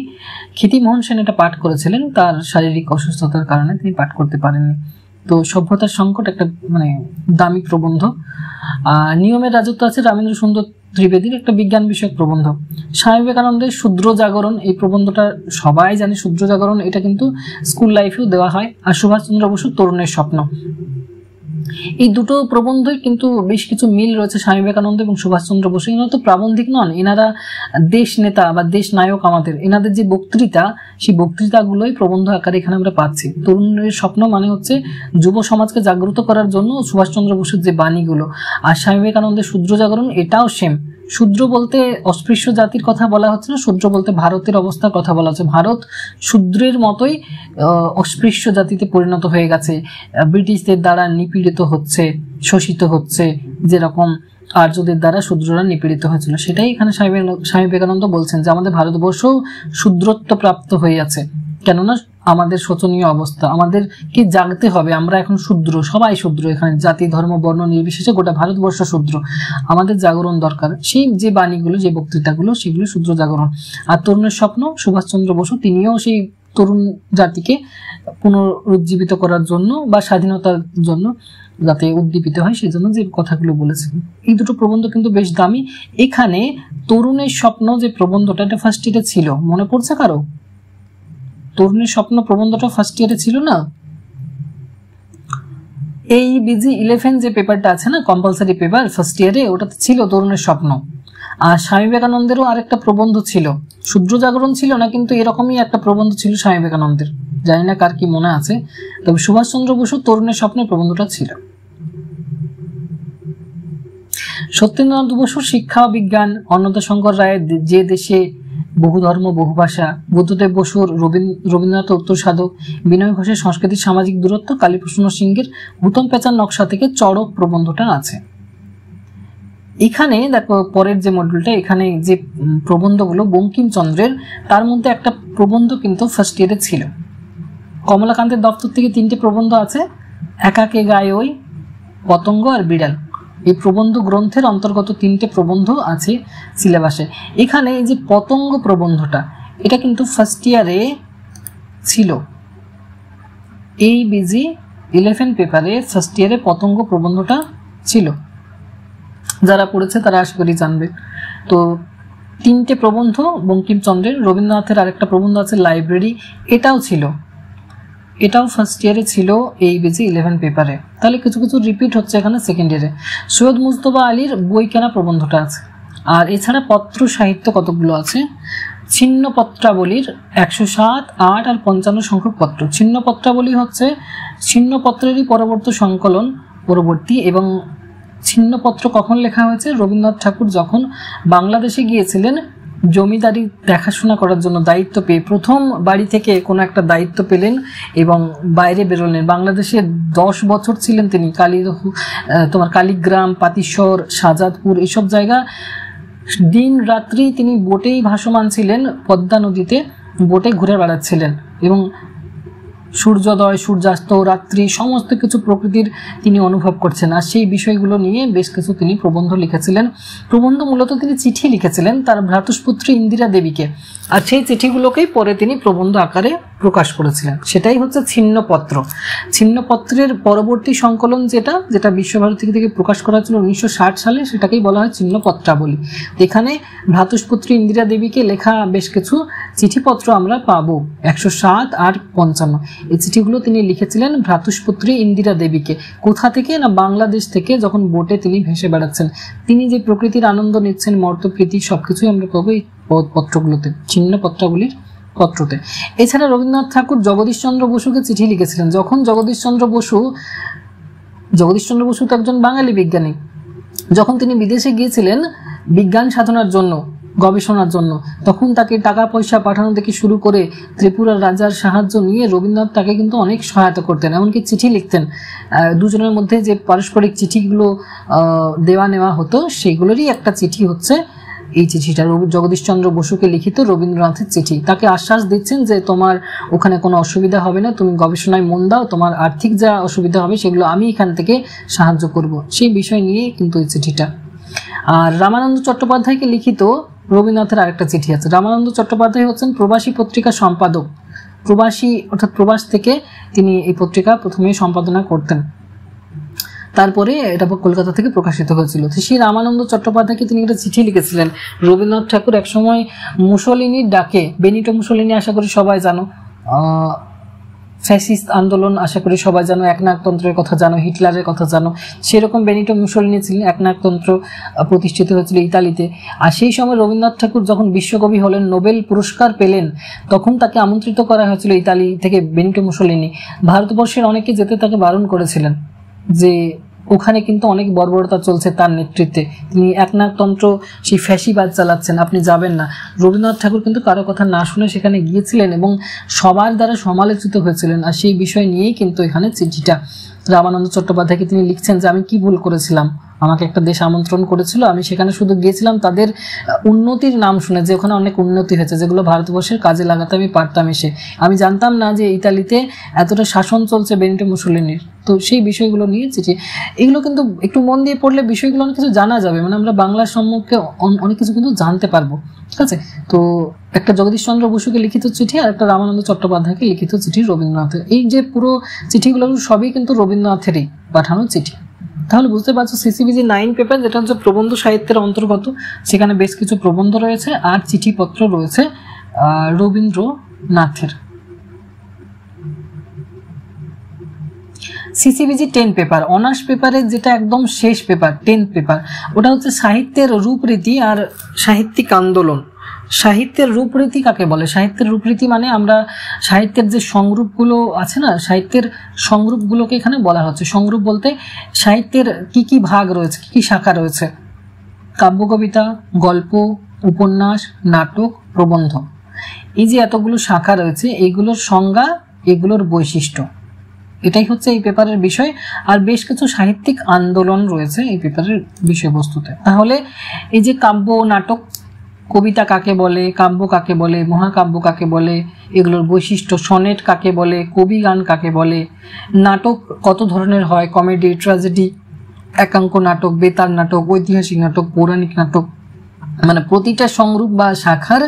A: ক্ষিতিমোহন সেন এটা পাঠ করেছিলেন, তার শারীরিক অসুস্থতার কারণে তিনি পাঠ করতে পারেননি। তো সভ্যতার সংকট একটা মানে দামি প্রবন্ধ। নিয়মের রাজত্ব আছে রামেন্দ্র সুন্দর ত্রিবেদীর, একটা বিজ্ঞান বিষয়ক প্রবন্ধ। স্বামী বিবেকানন্দের শূদ্র জাগরণ, এই প্রবন্ধটা সবাই জানে, শূদ্র জাগরণ এটা কিন্তু স্কুল লাইফেও দেওয়া হয়। আর সুভাষচন্দ্র বসুর তরুণের স্বপ্ন, এই দুটো প্রবন্ধই কিন্তু বেশ কিছু মিল রয়েছে স্বামী বিবেকানন্দ এবং সুভাষচন্দ্র বসু। এনারা তো প্রাবন্ধিক নন, এনারা দেশ নেতা বা দেশ নায়ক আমাদের। এনাদের যে বক্তৃতা, সেই বক্তৃতাগুলোই প্রবন্ধ আকারে এখানে আমরা পাচ্ছি। তরুণের স্বপ্ন মানে হচ্ছে যুব সমাজকে জাগ্রত করার জন্য সুভাষচন্দ্র বসুর যে বাণীগুলো। আর স্বামী বিবেকানন্দের শূদ্র জাগরণ, এটাও সেম। শূদ্র বলতে অস্পৃশ্য জাতির কথা বলা হচ্ছে না, শূদ্র বলতে ভারতের অবস্থার কথা বলা হচ্ছে। ভারত শূদ্রের মতোই অস্পৃশ্য জাতিতে পরিণত হয়ে গেছে, ব্রিটিশদের দ্বারা নিপীড়িত হচ্ছে, শোষিত হচ্ছে, যেরকম আর্যদের দ্বারা শূদ্ররা নিপীড়িত হয়েছিল। সেটাই এখানে স্বামী বিবেকানন্দ বলছেন যে আমাদের ভারতবর্ষ শূদ্রত্ব প্রাপ্ত হয়ে আছে, কেননা আমাদের শোচনীয় অবস্থা, আমাদেরকে জাগতে হবে। আমরা এখন শূদ্র, সবাই শূদ্র, এখানে জাতি ধর্ম বর্ণ নির্বিশেষে গোটা ভারতবর্ষ শূদ্র, আমাদের জাগরণ দরকার। সেই যে বাণীগুলো, যে বক্তৃতাগুলো, সেগুলো শূদ্র জাগরণ। আর তরুণের স্বপ্ন, সুভাষচন্দ্র বসু তিনিও সেই তরুণ জাতিকে পুনরুজ্জীবিত করার জন্য বা স্বাধীনতার জন্য যাতে উদ্দীপিত হয় সেই জন্য যে কথাগুলো বলেছেন। এই দুটো প্রবন্ধ কিন্তু বেশ দামি। এখানে তরুণের স্বপ্ন যে প্রবন্ধটা, এটা ফার্স্ট ইয়ারে ছিল, মনে পড়ছে কারো? তরুণের স্বপ্ন প্রবন্ধটা ফার্স্ট ইয়ারে ছিল না? এই বিজি 11 যে পেপারটা আছে না, কম্পালসারি পেপার ফার্স্ট ইয়ারে, ওটাতে ছিল তরুণের স্বপ্ন। আর স্বামী বিবেকানন্দেরও আরেকটা প্রবন্ধ ছিল, শূদ্র জাগরণ ছিল না, কিন্তু এরকমই একটা প্রবন্ধ ছিল স্বামী বিবেকানন্দের, জানি না কার কি মনে আছে। তবে সুভাষচন্দ্র বসু তরুণের স্বপ্নের প্রবন্ধটা ছিল। সত্যেন্দ্রনাথ বসুর শিক্ষা ও বিজ্ঞান, অন্নদাশঙ্কর রায়ের যে দেশে বহু ধর্ম বহু ভাষা, বুদ্ধদেব বসুর রবীন্দ্রনাথ উত্তর সাধক, বিনয় ঘোষের সংস্কৃতির সামাজিক দূরত্ব, কালীপ্রসন্ন সিংহের হুতম পেঁচার নকশা থেকে চড়ক প্রবন্ধটা আছে। এখানে দেখো পরের যে মডিউলটা, এখানে যে প্রবন্ধগুলো বঙ্কিমচন্দ্রের, তার মধ্যে একটা প্রবন্ধ কিন্তু ফার্স্ট ইয়ারে ছিল। কমলাকান্তের দপ্তর থেকে 3টে প্রবন্ধ আছে, একাকে গায়ে ওই, পতঙ্গ আর বিড়াল। এই প্রবন্ধ গ্রন্থের অন্তর্গত 3টে প্রবন্ধ আছে সিলেবাসে। এখানে এই যে পতঙ্গ প্রবন্ধটা, এটা কিন্তু ফার্স্ট ইয়ারে ছিল, এই বিজি 11 পেপারে ফার্স্ট ইয়ারে পতঙ্গ প্রবন্ধটা ছিল, যারা পড়েছে তারা আশা করি জানবে। তো 3টে প্রবন্ধ বঙ্কিমচন্দ্রের, রবীন্দ্রনাথের আরেকটা প্রবন্ধ আছে লাইব্রেরি, এটাও ছিল, এটাও ফার্স্ট ইয়ারে ছিল এই বিজি 11 পেপারে। তাহলে কিছু কিছু রিপিট হচ্ছে এখানে সেকেন্ড ইয়ারে। সৈয়দ মুজতবা আলীর বই কেনা প্রবন্ধটা আছে। আর এছাড়া পত্র সাহিত্য কতগুলো আছে, ছিন্ন পত্রাবলীর 107, 8 আর 55 সংখ্যক পত্র। ছিন্ন পত্রাবলী হচ্ছে ছিন্ন পত্রেরই পরবর্তী সংকলন পরবর্তী, এবং ছিন্ন পত্র কখন লেখা হয়েছে, রবীন্দ্রনাথ ঠাকুর যখন বাংলাদেশে গিয়েছিলেন জমিদারি দেখাশোনা করার জন্য দায়িত্ব পেয়ে, প্রথম বাড়ি থেকে কোনো একটা দায়িত্ব পেলেন এবং বাইরে বেরোলেন। বাংলাদেশে 10 বছর ছিলেন তিনি, কালীগ্রাম, পাতিশ্বর, শাহজাদপুর এইসব জায়গা দিন রাত্রি তিনি বোটেই ভাসমান ছিলেন, পদ্মা নদীতে বোটে ঘুরে বেড়াচ্ছিলেন এবং সূর্যোদয়, সূর্যাস্ত, রাত্রি সমস্ত কিছু প্রকৃতির তিনি অনুভব করছেন। আর সেই বিষয়গুলো নিয়ে বেশ কিছু তিনি প্রবন্ধ লিখেছিলেন। প্রবন্ধ মূলত তিনি চিঠি লিখেছিলেন তার ভ্রাতুষ্পুত্রী ইন্দিরা দেবীকে, আর সেই চিঠিগুলোকেই পরে তিনি প্রবন্ধ আকারে প্রকাশ করেছিলেন। সেটাই হচ্ছে ছিন্নপত্র। ছিন্নপত্রের পরবর্তী সংকলন যেটা যেটা বিশ্বভারতী থেকে প্রকাশ করা হয়েছিল 1960 সালে, সেটাকেই বলা হয় ছিন্নপত্রাবলী। এখানে ভ্রাতুষ্পুত্রী ইন্দিরা দেবীকে লেখা বেশ কিছু চিঠিপত্র আমরা পাবো, 107 আর 55। এই চিঠিগুলো তিনি লিখেছিলেন ভ্রাতুষ্পুত্রী ইন্দিরা দেবীকে। কোথা থেকে না, বাংলাদেশ থেকে, যখন বোটে তিনি ভেসে বেড়াচ্ছেন। তিনি যে প্রকৃতির আনন্দ নিচ্ছেন, মর্তপ্রীতি সবকিছুই আমরা পাবো এই পত্রগুলোতে, ছিন্নপত্রাবলীর পত্রতে। এছাড়া রবীন্দ্রনাথ ঠাকুর জগদীশচন্দ্র বসুকে চিঠি লিখেছিলেন। যখন জগদীশচন্দ্র বসু তো একজন বাঙালি বিজ্ঞানী, যখন তিনি বিদেশে গিয়েছিলেন বিজ্ঞান সাধনার জন্য, গবেষণার জন্য, তখন তাকে টাকা পয়সা পাঠানো থেকে শুরু করে ত্রিপুরার রাজার সাহায্য নিয়ে রবীন্দ্রনাথ তাকে কিন্তু অনেক সহায়তা করতেন, এমনকি চিঠি লিখতেন। দুজনের মধ্যে যে পারস্পরিক চিঠিগুলো দেওয়া নেওয়া হতো, সেগুলোরই একটা চিঠি হচ্ছে এই চিঠিটা, জগদীশচন্দ্র বসুকে লিখিত রবীন্দ্রনাথের চিঠি। তাকে আশ্বাস দিচ্ছেন যে তোমার ওখানে কোনো অসুবিধা হবে না, তুমি গবেষণায় মন দাও, তোমার আর্থিক যা অসুবিধা হবে সেগুলো আমি এখান থেকে সাহায্য করব, সেই বিষয় নিয়ে কিন্তু এই চিঠিটা। আর রামানন্দ চট্টোপাধ্যায়কে লিখিত রবীন্দ্রনাথের আরেকটা চিঠি আছে। রামানন্দ চট্টোপাধ্যায় হচ্ছেন প্রবাসী পত্রিকা সম্পাদক, প্রবাসী অর্থাৎ প্রবাস থেকে তিনি এই পত্রিকা প্রথমে সম্পাদনা করতেন, তারপরে এটা কলকাতা থেকে প্রকাশিত হয়েছিল। সেই রামানন্দ চট্টোপাধ্যায়কে তিনি একটা চিঠি লিখেছিলেন। রবীন্দ্রনাথ ঠাকুর একসময় মুসোলিনির ডাকে, বেনিটো মুসোলিনি আশা করি সবাই জানো, ফ্যাসিস্ট আন্দোলন আশা করি সবাই জানো, একনায়কতন্ত্রের কথা জানো, হিটলারের কথা জানো, সেরকম বেনিটো মুসোলিনি ছিলেন, একনায়কতন্ত্র প্রতিষ্ঠিত হয়েছিল ইতালিতে। আর সেই সময় রবীন্দ্রনাথ ঠাকুর যখন বিশ্বকবি হলেন, নোবেল পুরস্কার পেলেন, তখন তাকে আমন্ত্রিত করা হয়েছিল ইতালি থেকে বেনিটো মুসোলিনি। ভারতবর্ষের অনেকে যেতে তাকে বারণ করেছিলেন যে ওখানে কিন্তু অনেক বর্বরতা চলছে তার নেতৃত্বে, তিনি একনায়কতন্ত্র সেই ফ্যাসিবাদ চালাচ্ছেন, আপনি যাবেন না। রবীন্দ্রনাথ ঠাকুর কিন্তু কারো কথা না শুনে সেখানে গিয়েছিলেন এবং সবার দ্বারা সমালোচিত হয়েছিলেন। আর সেই বিষয় নিয়েই কিন্তু এখানে চিঠিটা রামানন্দ চট্টোপাধ্যায়কে তিনি লিখছেন যে আমি কি ভুল করেছিলাম, আমাকে একটা দেশ আমন্ত্রণ করেছিল, আমি সেখানে শুধু গিয়েছিলাম তাদের উন্নতির নাম শুনে, যে ওখানে অনেক উন্নতি হয়েছে, যেগুলো ভারতবর্ষের কাজে লাগাতে আমি পারতাম এসে। আমি জানতাম না যে ইতালিতে এতটা শাসন চলছে বেনিটো মুসোলিনির। তো সেই বিষয়গুলো নিয়ে চিঠি, এগুলো কিন্তু একটু মন দিয়ে পড়লে বিষয়গুলো অনেক কিছু জানা যাবে, মানে আমরা বাংলার সম্মুখে অনেক কিছু কিন্তু জানতে পারবো। ঠিক আছে, তো একটা জগদীশচন্দ্র বসুকে লিখিত চিঠি আর একটা রামানন্দ চট্টোপাধ্যায়কে লিখিত চিঠি রবীন্দ্রনাথের। এই যে পুরো চিঠিগুলো সবই কিন্তু রবীন্দ্রনাথেরই পাঠানো চিঠি। তাহলে বুঝতে পারছো সিসিবিজি 9 পেপার, যেটা হচ্ছে প্রবন্ধ সাহিত্যের অন্তর্গত, সেখানে বেশ কিছু প্রবন্ধ রয়েছে আর চিঠিপত্র রয়েছে রবীন্দ্রনাথের। সিসিবিজি 10 পেপার, অনার্স পেপারের যেটা একদম শেষ পেপার, 10th পেপার, ওটা হচ্ছে সাহিত্যের রূপরীতি আর সাহিত্যিক আন্দোলন। সাহিত্যের রূপরীতি কাকে বলে? সাহিত্যের রূপরীতি মানে আমরা সাহিত্যের যে সংরূপগুলো আছে না, সাহিত্যের সংরূপগুলোকে এখানে বলা হচ্ছে। সংরূপ বলতে সাহিত্যের কি কি ভাগ রয়েছে, কি কি শাখা রয়েছে, কাব্য কবিতা, গল্প, উপন্যাস, নাটক, প্রবন্ধ, এই যে এতগুলো শাখা রয়েছে, এইগুলোর সংজ্ঞা, এগুলোর বৈশিষ্ট্য, এটাই হচ্ছে এই পেপারের বিষয়। আর বেশ কিছু সাহিত্যিক আন্দোলন রয়েছে এই পেপারের বিষয়বস্তুতে। তাহলে এই যে কাব্য, নাটক, কবিতা কাকে বলে, কাব্য কাকে বলে, মহাকাব্য কাকে বলে, এগুলোর বৈশিষ্ট্য, সনেট কাকে বলে, কবি গান কাকে বলে, নাটক কত ধরনের হয়, কমেডি, ট্র্যাজেডি, একাঙ্ক নাটক, বেতার নাটক, ঐতিহাসিক নাটক, পৌরাণিক নাটক, মানে প্রতিটা সংরূপ বা শাখার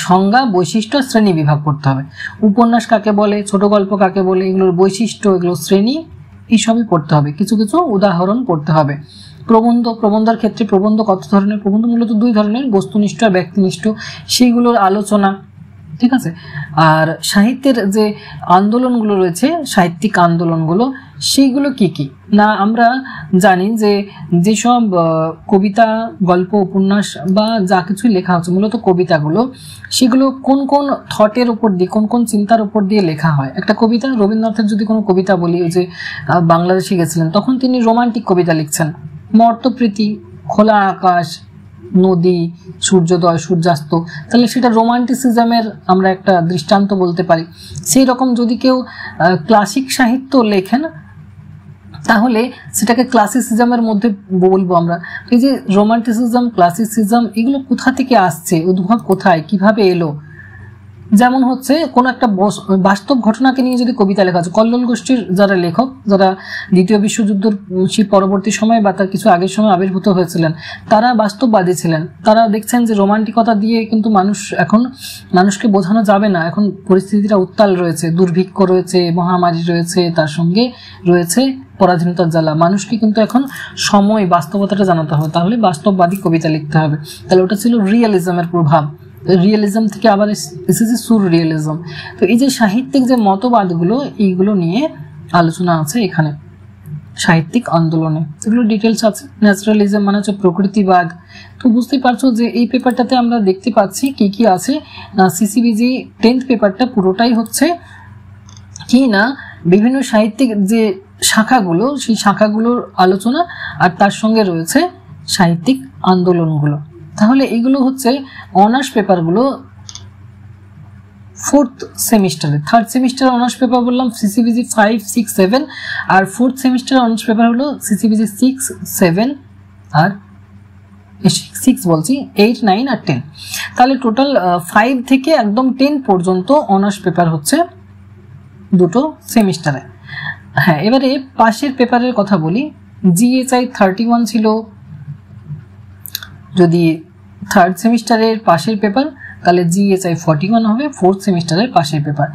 A: সংজ্ঞা, বৈশিষ্ট্য, শ্রেণী বিভাগ করতে হবে। উপন্যাস কাকে বলে, ছোট গল্প কাকে বলে, এগুলোর বৈশিষ্ট্য, এগুলোর শ্রেণী, এইসবই পড়তে হবে। কিছু কিছু উদাহরণ পড়তে হবে। প্রবন্ধ, প্রবন্ধের ক্ষেত্রে প্রবন্ধ কত ধরনের, প্রবন্ধ মূলত দুই ধরনের, বস্তুনিষ্ঠ আর ব্যক্তিনিষ্ঠ, সেইগুলোর আলোচনা, ঠিক আছে। আর সাহিত্যের যে আন্দোলনগুলো রয়েছে, সাহিত্যিক আন্দোলনগুলো, সেইগুলো কি কি না আমরা জানি যে যেসব কবিতা, গল্প, উপন্যাস বা যা কিছু লেখা হচ্ছে, মূলত কবিতাগুলো, সেগুলো কোন কোন থটের উপর দিয়ে, কোন কোন চিন্তার উপর দিয়ে লেখা হয়। একটা কবিতা, রবীন্দ্রনাথের যদি কোনো কবিতা বলি, ওই যে বাংলাদেশে গেছিলেন, তখন তিনি রোমান্টিক কবিতা লিখছেন, মর্তপ্রীতি, খোলা আকাশ, নদী, সূর্যোদয়, সূর্যাস্ত, তাহলে সেটা রোমান্টিসিজমের আমরা একটা দৃষ্টান্ত বলতে পারি। সেই রকম যদি কেউ ক্লাসিক সাহিত্য লেখেন, তাহলে সেটাকে ক্লাসিসিজমের মধ্যে বলবো আমরা। এই যে রোমান্টিসিজম, ক্লাসিসিজম, এগুলো কোথা থেকে আসছে, উদ্ভব কোথায়, কিভাবে এলো। যেমন হচ্ছে কোন একটা বাস্তব ঘটনাকে নিয়ে যদি কবিতা লেখা আছে, কল্লোল গোষ্ঠীর যারা লেখক, যারা দ্বিতীয় বিশ্বযুদ্ধের সেই পরবর্তী সময় বা তার কিছু আগের সময় আবির্ভূত হয়েছিলেন, তারা বাস্তববাদী ছিলেন। তারা দেখছেন যে রোমান্টিকতা দিয়ে কিন্তু মানুষকে বোঝানো যাবে না। এখন পরিস্থিতিটা উত্তাল রয়েছে, দুর্ভিক্ষ রয়েছে, মহামারী রয়েছে, তার সঙ্গে রয়েছে পরাধীনতার জ্বালা। মানুষকে কিন্তু এখন সময়, বাস্তবতাটা জানাতে হবে, তাহলে বাস্তববাদী কবিতা লিখতে হবে। তাহলে ওটা ছিল রিয়েলিজমের প্রভাব। রিয়েলিজম থেকে আবার এসেছে সুর রিয়েলিজম। তো এই যে সাহিত্যিক যে মতবাদগুলো, এইগুলো নিয়ে আলোচনা আছে এখানে সাহিত্যিক আন্দোলনে, এগুলো ডিটেলস আছে। ন্যাচারালিজম মানে হচ্ছে প্রকৃতিবাদ। তো বুঝতেই পারছো যে এই পেপারটাতে আমরা দেখতে পাচ্ছি কি কি আছে। সিসিবিজি 10th পেপারটা পুরোটাই হচ্ছে কি না বিভিন্ন সাহিত্যিক যে শাখাগুলো, সেই শাখাগুলোর আলোচনা, আর তার সঙ্গে রয়েছে সাহিত্যিক আন্দোলনগুলো। তাহলে এগুলো হচ্ছে অনার্স পেপারগুলো 4th সেমিস্টারে। 3rd সেমিস্টারে অনার্স পেপার বললাম সিসিবিজি 5, 6, 7, আর 4th সেমিস্টারে অনার্স পেপার হলো সিসিবিজি 6, 7 আর 6 বলছি, 8, 9 আর 10। তাহলে টোটাল 5 থেকে একদম 10 পর্যন্ত অনার্স পেপার হচ্ছে দুটো সেমিস্টারে। হ্যাঁ, এবারে পাশের পেপারের কথা বলি। জিএচআই 31 ছিল যদি 3rd সেমিস্টারের পাশের পেপার, তাহলে জিএচআই 41 হবে 4th সেমিস্টারের পাশের পেপার।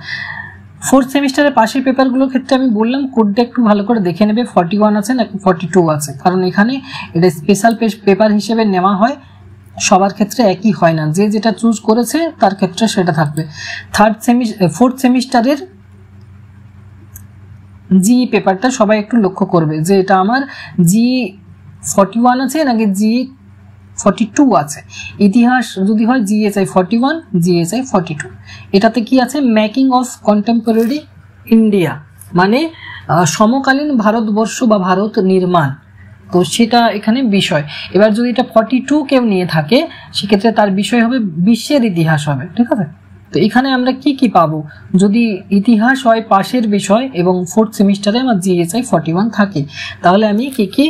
A: 4th সেমিস্টারের পাশের পেপারগুলোর ক্ষেত্রে আমি বললাম কোডটা একটু ভালো করে দেখে নেবে, 41 আছে নাকি 42 আছে, কারণ এখানে এটা স্পেশাল পেপার হিসেবে নেওয়া হয়, সবার ক্ষেত্রে একই হয় না, যে যেটা চুজ করেছে তার ক্ষেত্রে সেটা থাকবে। 4th সেমিস্টারের জি পেপারটা সবাই একটু লক্ষ্য করবে যে এটা আমার জি 41 আছে নাকি জি 42 আছে। ইতিহাস যদি হয় জিএসআই 41, জিএসআই 42। এটাতে কি আছে, মেকিং অফ কন্টেম্পোরারি ইন্ডিয়া, মানে সমকালীন ভারতবর্ষ বা ভারত নির্মাণ, তো সেটা এখানে বিষয়। এবার যদি এটা 42 কেউ নিয়ে থাকে, সেক্ষেত্রে তার বিষয় হবে বিশ্বের ইতিহাস হবে, ঠিক আছে। তো এখানে আমরা কি কি পাবো, যদি ইতিহাস হয় পাশের বিষয় এবং 4th সেমিস্টারে আমার জিএসআই 41 থাকে, তাহলে আমি কি কি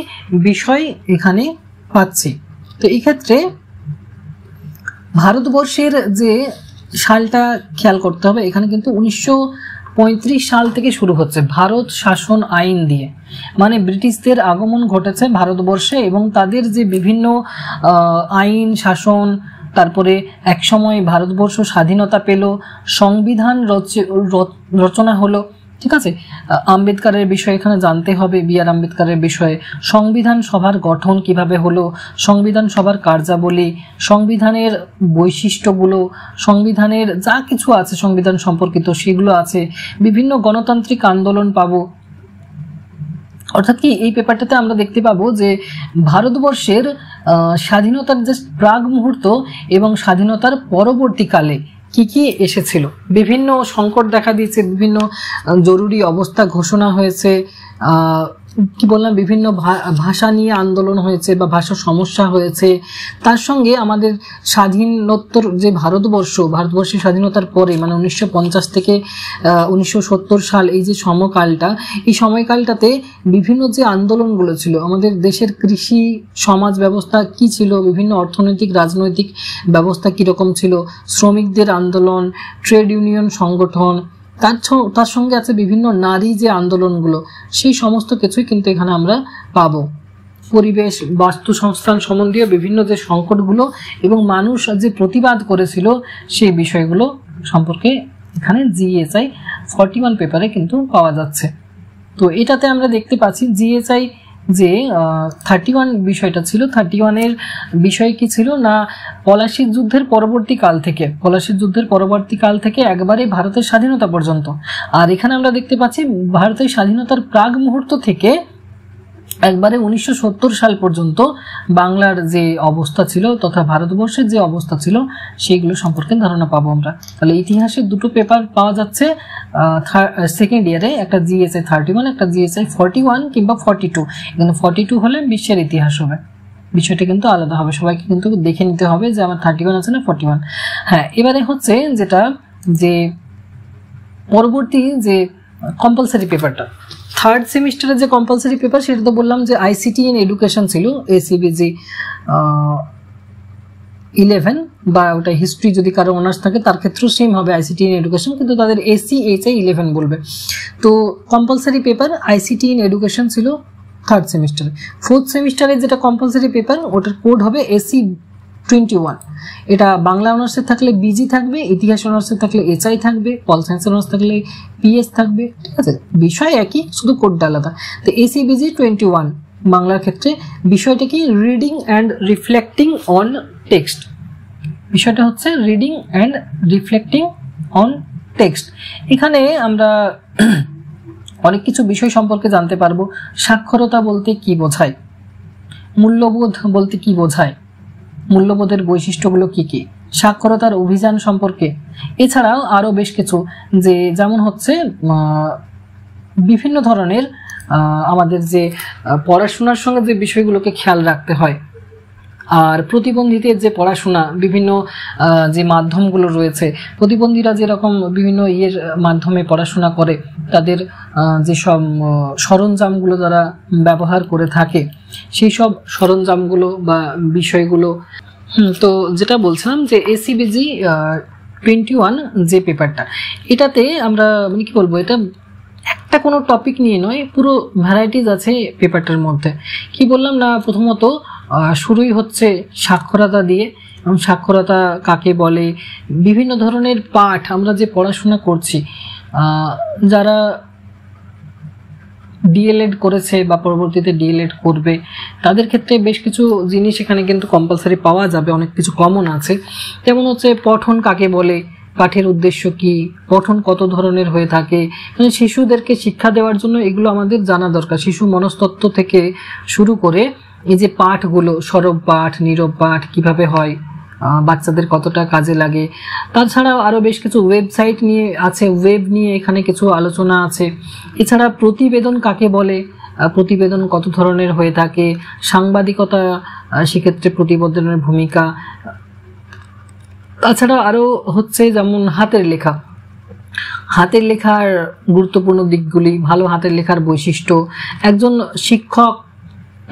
A: বিষয় এখানে পাচ্ছি। তো এই ক্ষেত্রে ভারতবর্ষের যে সালটা খেয়াল করতে হবে, এখানে কিন্তু 1935 সাল থেকে শুরু হচ্ছে ভারত শাসন আইন দিয়ে, মানে ব্রিটিশদের আগমন ঘটেছে ভারতবর্ষে এবং তাদের যে বিভিন্ন আইন শাসন, তারপরে একসময় ভারতবর্ষ স্বাধীনতা পেল, সংবিধান রচনা হলো, ঠিক আছে। আম্বেদকারের বিষয়ে এখানে জানতে হবে, বি.আর. আম্বেদকারের বিষয়ে, সংবিধান সভার গঠন কিভাবে হলো, সংবিধান সভার কার্যাবলী, সংবিধানের বৈশিষ্ট্যগুলো, সংবিধানের যা কিছু আছে সংবিধান সম্পর্কিত সেগুলো আছে, বিভিন্ন গণতান্ত্রিক আন্দোলন পাবো। অর্থাৎ কি এই পেপারটাতে আমরা দেখতে পাবো যে ভারতবর্ষের স্বাধীনতার যে প্রাক মুহূর্ত এবং স্বাধীনতার পরবর্তীকালে কি কি এসেছিল, বিভিন্ন সংকট দেখা দিয়েছে, বিভিন্ন জরুরি অবস্থা ঘোষণা হয়েছে, কি বললাম, বিভিন্ন ভাষা নিয়ে আন্দোলন হয়েছে বা ভাষার সমস্যা হয়েছে। তার সঙ্গে আমাদের স্বাধীনোত্তর যে ভারতবর্ষের স্বাধীনতার পরে মানে 1950 থেকে 1970 সাল, এই যে সময়কালটা, এই সময়কালটাতে বিভিন্ন যে আন্দোলনগুলো ছিল, আমাদের দেশের কৃষি সমাজ ব্যবস্থা কি ছিল, বিভিন্ন অর্থনৈতিক রাজনৈতিক ব্যবস্থা কিরকম ছিল, শ্রমিকদের আন্দোলন, ট্রেড ইউনিয়ন সংগঠন, তার সঙ্গে আছে বিভিন্ন নারী যে আন্দোলনগুলো, সেই সমস্ত কিছুই কিন্তু এখানে আমরা পাবো। পরিবেশ বাস্তু সংস্থান সম্বন্ধীয় বিভিন্ন যে সংকটগুলো এবং মানুষ যে প্রতিবাদ করেছিল সেই বিষয়গুলো সম্পর্কে এখানে জিএসআই 41 পেপারে কিন্তু পাওয়া যাচ্ছে। তো এটাতে আমরা দেখতে পাচ্ছি জিএসআই যে 31 বিষয়টা ছিল, 31-এর বিষয় কি ছিল না, পলাশির যুদ্ধের পরবর্তী কাল থেকে একবারে ভারতের স্বাধীনতা পর্যন্ত। আর এখানে আমরা দেখতে পাচ্ছি ভারতের স্বাধীনতার প্রাক মুহূর্ত থেকে একবারে 1970 সাল পর্যন্ত বাংলার যে অবস্থা ছিল তথা ভারতবর্ষের যে অবস্থা ছিল সেইগুলো সম্পর্কে ধারণা পাবো আমরা। তাহলে ইতিহাসের দুটো পেপার পাওয়া যাচ্ছে সেকেন্ড ইয়ারে, একটা জিএসআই 31, একটা জিএসআই 41 কিংবা 42। কিন্তু 42 হলে বিশ্বের ইতিহাস হবে, বিষয়টা কিন্তু আলাদা হবে, সবাইকে কিন্তু দেখে নিতে হবে যে আমার 31 আছে না 41। হ্যাঁ, এবারে হচ্ছে যেটা যে পরবর্তী যে কম্পালসারি পেপারটা, থার্ড সেমিস্টারের যে কম্পালসারি পেপার, সেটা তো বললাম যে আইসিটি ইন এডুকেশন ছিল, এসিবিজি 11, বা ওটা হিস্ট্রি যদি কারো অনার্স থাকে তার ক্ষেত্রেও সেম হবে আইসিটি ইন এডুকেশন, কিন্তু তাদের এসিএইচআই 11 বলবে। তো compulsory paper ICT in education ছিল থার্ড সেমিস্টারে। ফোর্থ সেমিস্টারে যেটা কম্পালসারি পেপার, ওটার কোড হবে এসি 21। এটা বাংলা অনার্সে থাকলে বিজি থাকবে, ইতিহাস অনার্সে থাকলে এইচআই থাকবে, পল সায়েন্স অনার্স থাকলে পিএস থাকবে, ঠিক আছে, বিষয় একই, শুধু কোডটা আলাদা। তো এসিবিজি 21 বাংলার ক্ষেত্রে বিষয়টা কি, reading and reflecting on text. বিষয়টা হচ্ছে reading and reflecting on text. এখানে আমরা অনেক কিছু বিষয় সম্পর্কে জানতে পারবো। সাক্ষরতা বলতে কি বোঝায়, মূল্যবোধ বলতে কি বোঝায়, মূল্যবোধের বৈশিষ্ট্যগুলো কি কি, সাক্ষরতার অভিযান সম্পর্কে, এছাড়াও আরো বেশ কিছু, যে যেমন হচ্ছে বিভিন্ন ধরনের আমাদের যে পড়াশোনার সঙ্গে যে বিষয়গুলোকে খেয়াল রাখতে হয়, আর প্রতিবন্ধীদের যে পড়াশোনা, বিভিন্ন যে মাধ্যমগুলো রয়েছে, প্রতিবন্ধীরা যেরকম বিভিন্ন মাধ্যমে পড়াশোনা করে, তাদের যেসব সরঞ্জামগুলো যারা ব্যবহার করে থাকে, সেই সব সরঞ্জামগুলো বা বিষয়গুলো। তো যেটা বলছিলাম যে এসিবিজি 21 যে পেপারটা, এটাতে আমরা মানে কি বলবো, এটা একটা কোনো টপিক নিয়ে নয়, পুরো ভ্যারাইটিস আছে পেপারটার মধ্যে। কি বললাম না, প্রথমত শুরুই হচ্ছে সাক্ষরতা দিয়ে, এবং সাক্ষরতা কাকে বলে, বিভিন্ন ধরনের পাঠ আমরা যে পড়াশোনা করছি, যারা ডিএলএড করেছে বা পরবর্তীতে ডিএলএড করবে, তাদের ক্ষেত্রে বেশ কিছু জিনিস এখানে কিন্তু কম্পালসারি পাওয়া যাবে, অনেক কিছু কমন আছে। যেমন হচ্ছে পঠন কাকে বলে, পাঠের উদ্দেশ্য কি, পঠন কত ধরনের হয়ে থাকে, মানে শিশুদেরকে শিক্ষা দেওয়ার জন্য এগুলো আমাদের জানা দরকার। শিশু মনস্তত্ত্ব থেকে শুরু করে এই যে পাঠগুলো, সরব পাঠ, নীরব পাঠ কিভাবে হয়, বাচ্চাদের কতটা কাজে লাগে। তাছাড়াও আরো বেশ কিছু ওয়েবসাইট নিয়ে আছে, ওয়েব নিয়ে এখানে কিছু আলোচনা আছে। এছাড়া প্রতিবেদন কাকে বলে, প্রতিবেদন কত ধরনের হয়ে থাকে, সাংবাদিকতা, সেক্ষেত্রে প্রতিবেদনের ভূমিকা। তাছাড়া আরো হচ্ছে যেমন হাতের লেখার গুরুত্বপূর্ণ দিকগুলি, ভালো হাতের লেখার বৈশিষ্ট্য, একজন শিক্ষক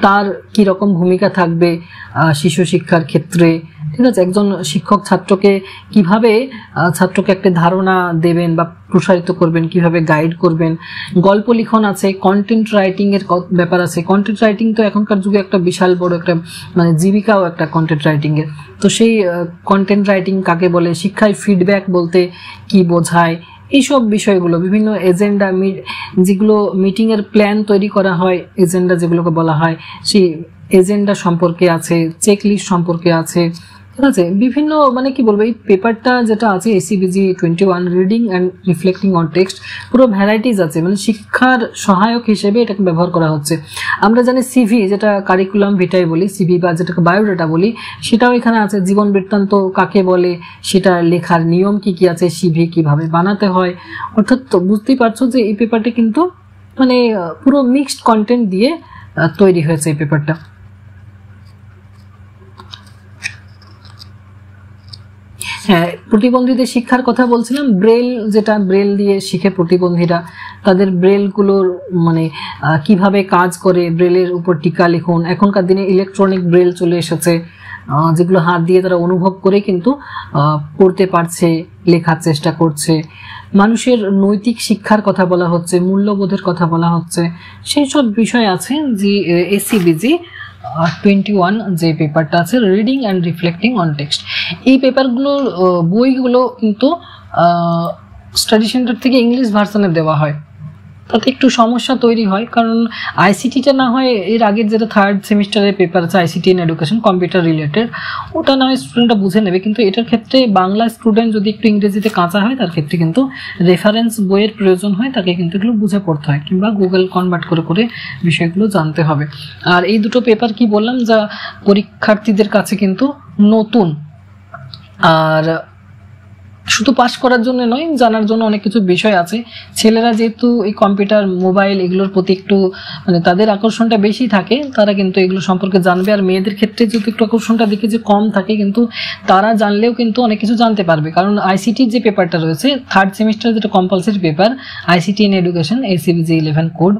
A: তার কি রকম ভূমিকা থাকবে শিশু শিক্ষার ক্ষেত্রে, ঠিক আছে, একজন শিক্ষক ছাত্রকে কিভাবে ছাত্রকে একটা ধারণা দেবেন বা প্রসারিত করবেন, কিভাবে গাইড করবেন। গল্প লিখন আছে, কন্টেন্ট রাইটিং এর ব্যাপার আছে। কন্টেন্ট রাইটিং তো এখনকার যুগে একটা বিশাল বড় একটা মানে জীবিকাও একটা কন্টেন্ট রাইটিং এর। তো সেই কন্টেন্ট রাইটিং কাকে বলে, শিক্ষায় ফিডব্যাক বলতে কি বোঝায়, এইসব বিষয়গুলো, বিভিন্ন এজেন্ডা, যেগুলো মিটিং এর প্ল্যান তৈরি করা হয়, এজেন্ডা যেগুলোকে বলা হয়, সেই এজেন্ডা সম্পর্কে আছে, চেকলিস্ট সম্পর্কে আছে, ঠিক আছে, বিভিন্ন মানে কি বলবো, এই পেপারটা যেটা আছে এসিবিজি 21 reading and reflecting on text, পুরো ভ্যারাইটিস আছে, মানে শিক্ষার সহায়ক হিসেবে এটাকে ব্যবহার করা হচ্ছে। আমরা জানি সিভি, যেটা কারিকুলাম ভিটাই বলি, সিভি বা যেটাকে বায়োডাটা বলি, সেটাও এখানে আছে। জীবন বৃত্তান্ত কাকে বলে, সেটা লেখার নিয়ম কি কি আছে, সিভি কিভাবে বানাতে হয়। অর্থাৎ বুঝতেই পারছো যে এই পেপারটা কিন্তু মানে পুরো মিক্সড কন্টেন্ট দিয়ে তৈরি হয়েছে এই পেপারটা। হ্যাঁ, প্রতিবন্ধীদের শিক্ষার কথা বলছিলাম। ব্রেল, যেটা ব্রেল দিয়ে শিখে প্রতিবন্ধীরা, তাদের ব্রেলগুলোর মানে কিভাবে কাজ করে, ব্রেলের উপর টিকা লিখুন। এখনকার দিনে ইলেকট্রনিক ব্রেল চলে এসেছে, যেগুলো হাত দিয়ে তারা অনুভব করে কিন্তু পড়তে পারছে, লেখার চেষ্টা করছে। মানুষের নৈতিক শিক্ষার কথা বলা হচ্ছে, মূল্যবোধের কথা বলা হচ্ছে, সেই সব বিষয় আছে যে এসিবিজি 21 যে পেপারটা আছে, reading and reflecting on text. এই পেপারগুলোর বইগুলো কিন্তু স্টাডি সেন্টার থেকে ইংলিশ ভার্সনে দেওয়া হয়। তাতে একটু সমস্যা তৈরি হয়, কারণ আইসিটিটা না হয় এর আগের যেটা 3rd সেমিস্টারের পেপার আছে ICT in education computer related, ওটা না হয় স্টুডেন্টরা বুঝে নেবে। কিন্তু এটার ক্ষেত্রে বাংলা স্টুডেন্ট যদি একটু ইংরেজিতে কাঁচা হয়, তার ক্ষেত্রে কিন্তু রেফারেন্স বইয়ের প্রয়োজন হয়, তাকে কিন্তু এগুলো বুঝে পড়তে হয়, কিংবা গুগল কনভার্ট করে করে বিষয়গুলো জানতে হবে। আর এই দুটো পেপার কি বললাম, যা পরীক্ষার্থীদের কাছে কিন্তু নতুন, আর শুধু পাস করার জন্য নয়, জানার জন্য অনেক কিছু বিষয় আছে। ছেলেরা যেহেতু এই কম্পিউটার, মোবাইল এগুলোর প্রতি একটু মানে তাদের আকর্ষণটা বেশি থাকে, তারা কিন্তু এগুলো সম্পর্কে জানবে। আর মেয়েদের ক্ষেত্রে যেহেতু একটু আকর্ষণটা দেখে যে কম থাকে, কিন্তু তারা জানলেও কিন্তু অনেক কিছু জানতে পারবে। কারণ আইসিটির যে পেপারটা রয়েছে 3rd সেমিস্টার, যেটা compulsory paper ICT in education ACBG 11 code,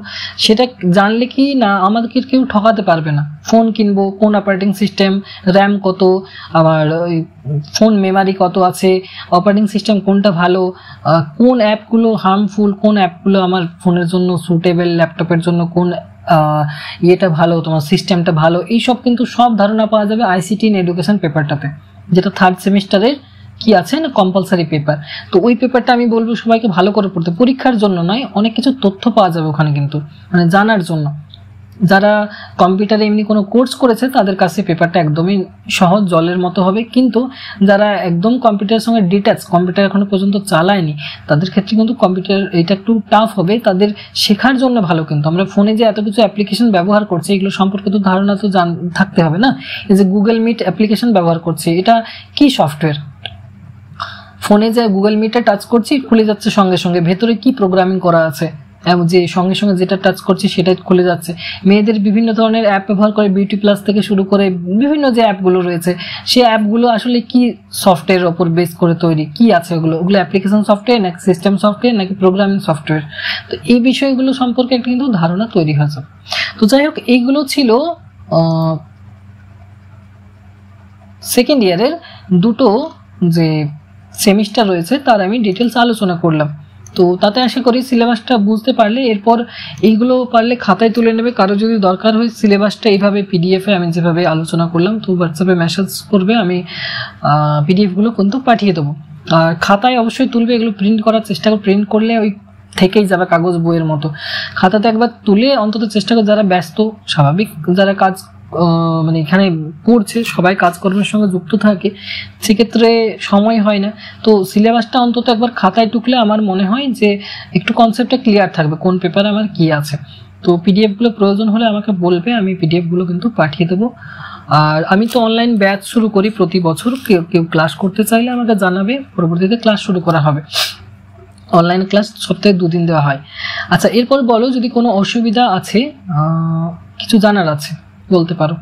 A: সেটা জানলে কি না আমাদেরকে কেউ ঠকাতে পারবে না। ফোন কিনবো, কোন অপারেটিং সিস্টেম, র্যাম কত, আবার ফোন মেমারি কত আছে, অপারেটিং সিস্টেম কোনটা ভালো, কোন অ্যাপগুলো হার্মফুল, কোন অ্যাপগুলো আমার ফোনের জন্য সুটেবল, ল্যাপটপের জন্য কোন ইয়েটা ভালো, তোমার সিস্টেমটা ভালো, এইসব কিন্তু সব ধারণা পাওয়া যাবে আইসিটি ইন এডুকেশন পেপারটাতে, যেটা 3rd সেমিস্টারের কি আছে না কম্পালসারি পেপার। তো ওই পেপারটা আমি বলবো সবাইকে ভালো করে পড়তে, পরীক্ষার জন্য নয়, অনেক কিছু তথ্য পাওয়া যাবে ওখানে কিন্তু, মানে জানার জন্য। যারা কম্পিউটারে এমনি কোনো কোর্স করেছে তাদের কাছে পেপারটা একদমই সহজ, জলের মতো হবে। কিন্তু যারা একদম কম্পিউটারের সঙ্গে ডিট্যাচ, কম্পিউটার এখনো পর্যন্ত চালায়নি, তাদের ক্ষেত্রে কিন্তু কম্পিউটার এটা একটু টাফ হবে। তাদের শেখার জন্য ভালো, কিন্তু আমরা ফোনে যে এত কিছু অ্যাপ্লিকেশন ব্যবহার করছি, এগুলো সম্পর্কে তো ধারণা তো থাকতে হবে না। এই যে গুগল মিট অ্যাপ্লিকেশন ব্যবহার করছি, এটা কি সফটওয়্যার? ফোনে যে গুগল মিটে টাচ করছি, খুলে যাচ্ছে সঙ্গে সঙ্গে, ভেতরে কি প্রোগ্রামিং করা আছে, যে সঙ্গে সঙ্গে যেটা টাচ করছি সেটাই খুলে যাচ্ছে। মেয়েদের বিভিন্ন ধরনের অ্যাপ ব্যবহার করে, বিউটি প্লাস থেকে শুরু করে বিভিন্ন যে অ্যাপগুলো রয়েছে, সেই অ্যাপগুলো আসলে কি সফটওয়্যারের ওপর বেস করে তৈরি, কি আছে ওগুলো অ্যাপ্লিকেশন সফটওয়্যার নাকি সিস্টেম সফটওয়্যার নাকি প্রোগ্রামিং সফটওয়্যার, তো এই বিষয়গুলো সম্পর্কে একটা কিন্তু ধারণা তৈরি হয়েছে। তো যাই হোক, এইগুলো ছিল সেকেন্ড ইয়ারের দুটো যে সেমিস্টার রয়েছে তার আমি ডিটেলস আলোচনা করলাম। তো তাতে আশা করি সিলেবাসটা বুঝতে পারলে এরপর এইগুলো পারলে খাতায় তুলে নেবে। কারো যদি দরকার হয় সিলেবাসটা এইভাবে পিডিএফে আমি যেভাবে আলোচনা করলাম, তো হোয়াটসঅ্যাপে মেসেজ করবে, আমি পিডিএফগুলো কিন্তু পাঠিয়ে দেবো। আর খাতায় অবশ্যই তুলবে, এগুলো প্রিন্ট করার চেষ্টা করো, প্রিন্ট করলে ওই থেকেই যাবে কাগজ বইয়ের মতো। খাতাতে একবার তুলে অন্তত চেষ্টা করো, যারা ব্যস্ত স্বাভাবিক, যারা কাজ মানে এখানে পড়ছে সবাই কাজকর্মের সঙ্গে যুক্ত থাকে, সেক্ষেত্রে সময় হয় না। তো সিলেবাসটা অন্তত একবার খাতায় টুকলে আমার মনে হয় যে একটু কনসেপ্টটা ক্লিয়ার থাকবে, কোন পেপারে আমার কি আছে। তো পিডিএফগুলো প্রয়োজন হলে আমাকে বলবে, আমি পিডিএফগুলো কিন্তু পাঠিয়ে দেবো। আর আমি তো অনলাইন ব্যাচ শুরু করি প্রতি বছর, কেউ ক্লাস করতে চাইলে আমাকে জানাবে, পরবর্তীতে ক্লাস শুরু করা হবে। অনলাইন ক্লাস সপ্তাহে 2 দিন দেওয়া হয়। আচ্ছা, এরপর বলো যদি কোনো অসুবিধা আছে, কিছু জানার আছে বলতে পারো,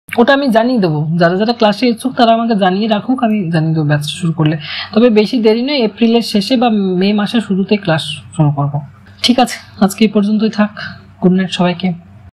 A: ওটা আমি জানিয়ে দেবো। যারা যারা ক্লাসে ইচ্ছুক তারা আমাকে জানিয়ে রাখুক, আমি জানিয়ে দেবো ব্যাচ শুরু করলে। তবে বেশি দেরি নয়, এপ্রিলের শেষে বা মে মাসের শুরুতে ক্লাস শুরু করবো। ঠিক আছে, আজকে এই পর্যন্তই থাক। গুড নাইট সবাইকে।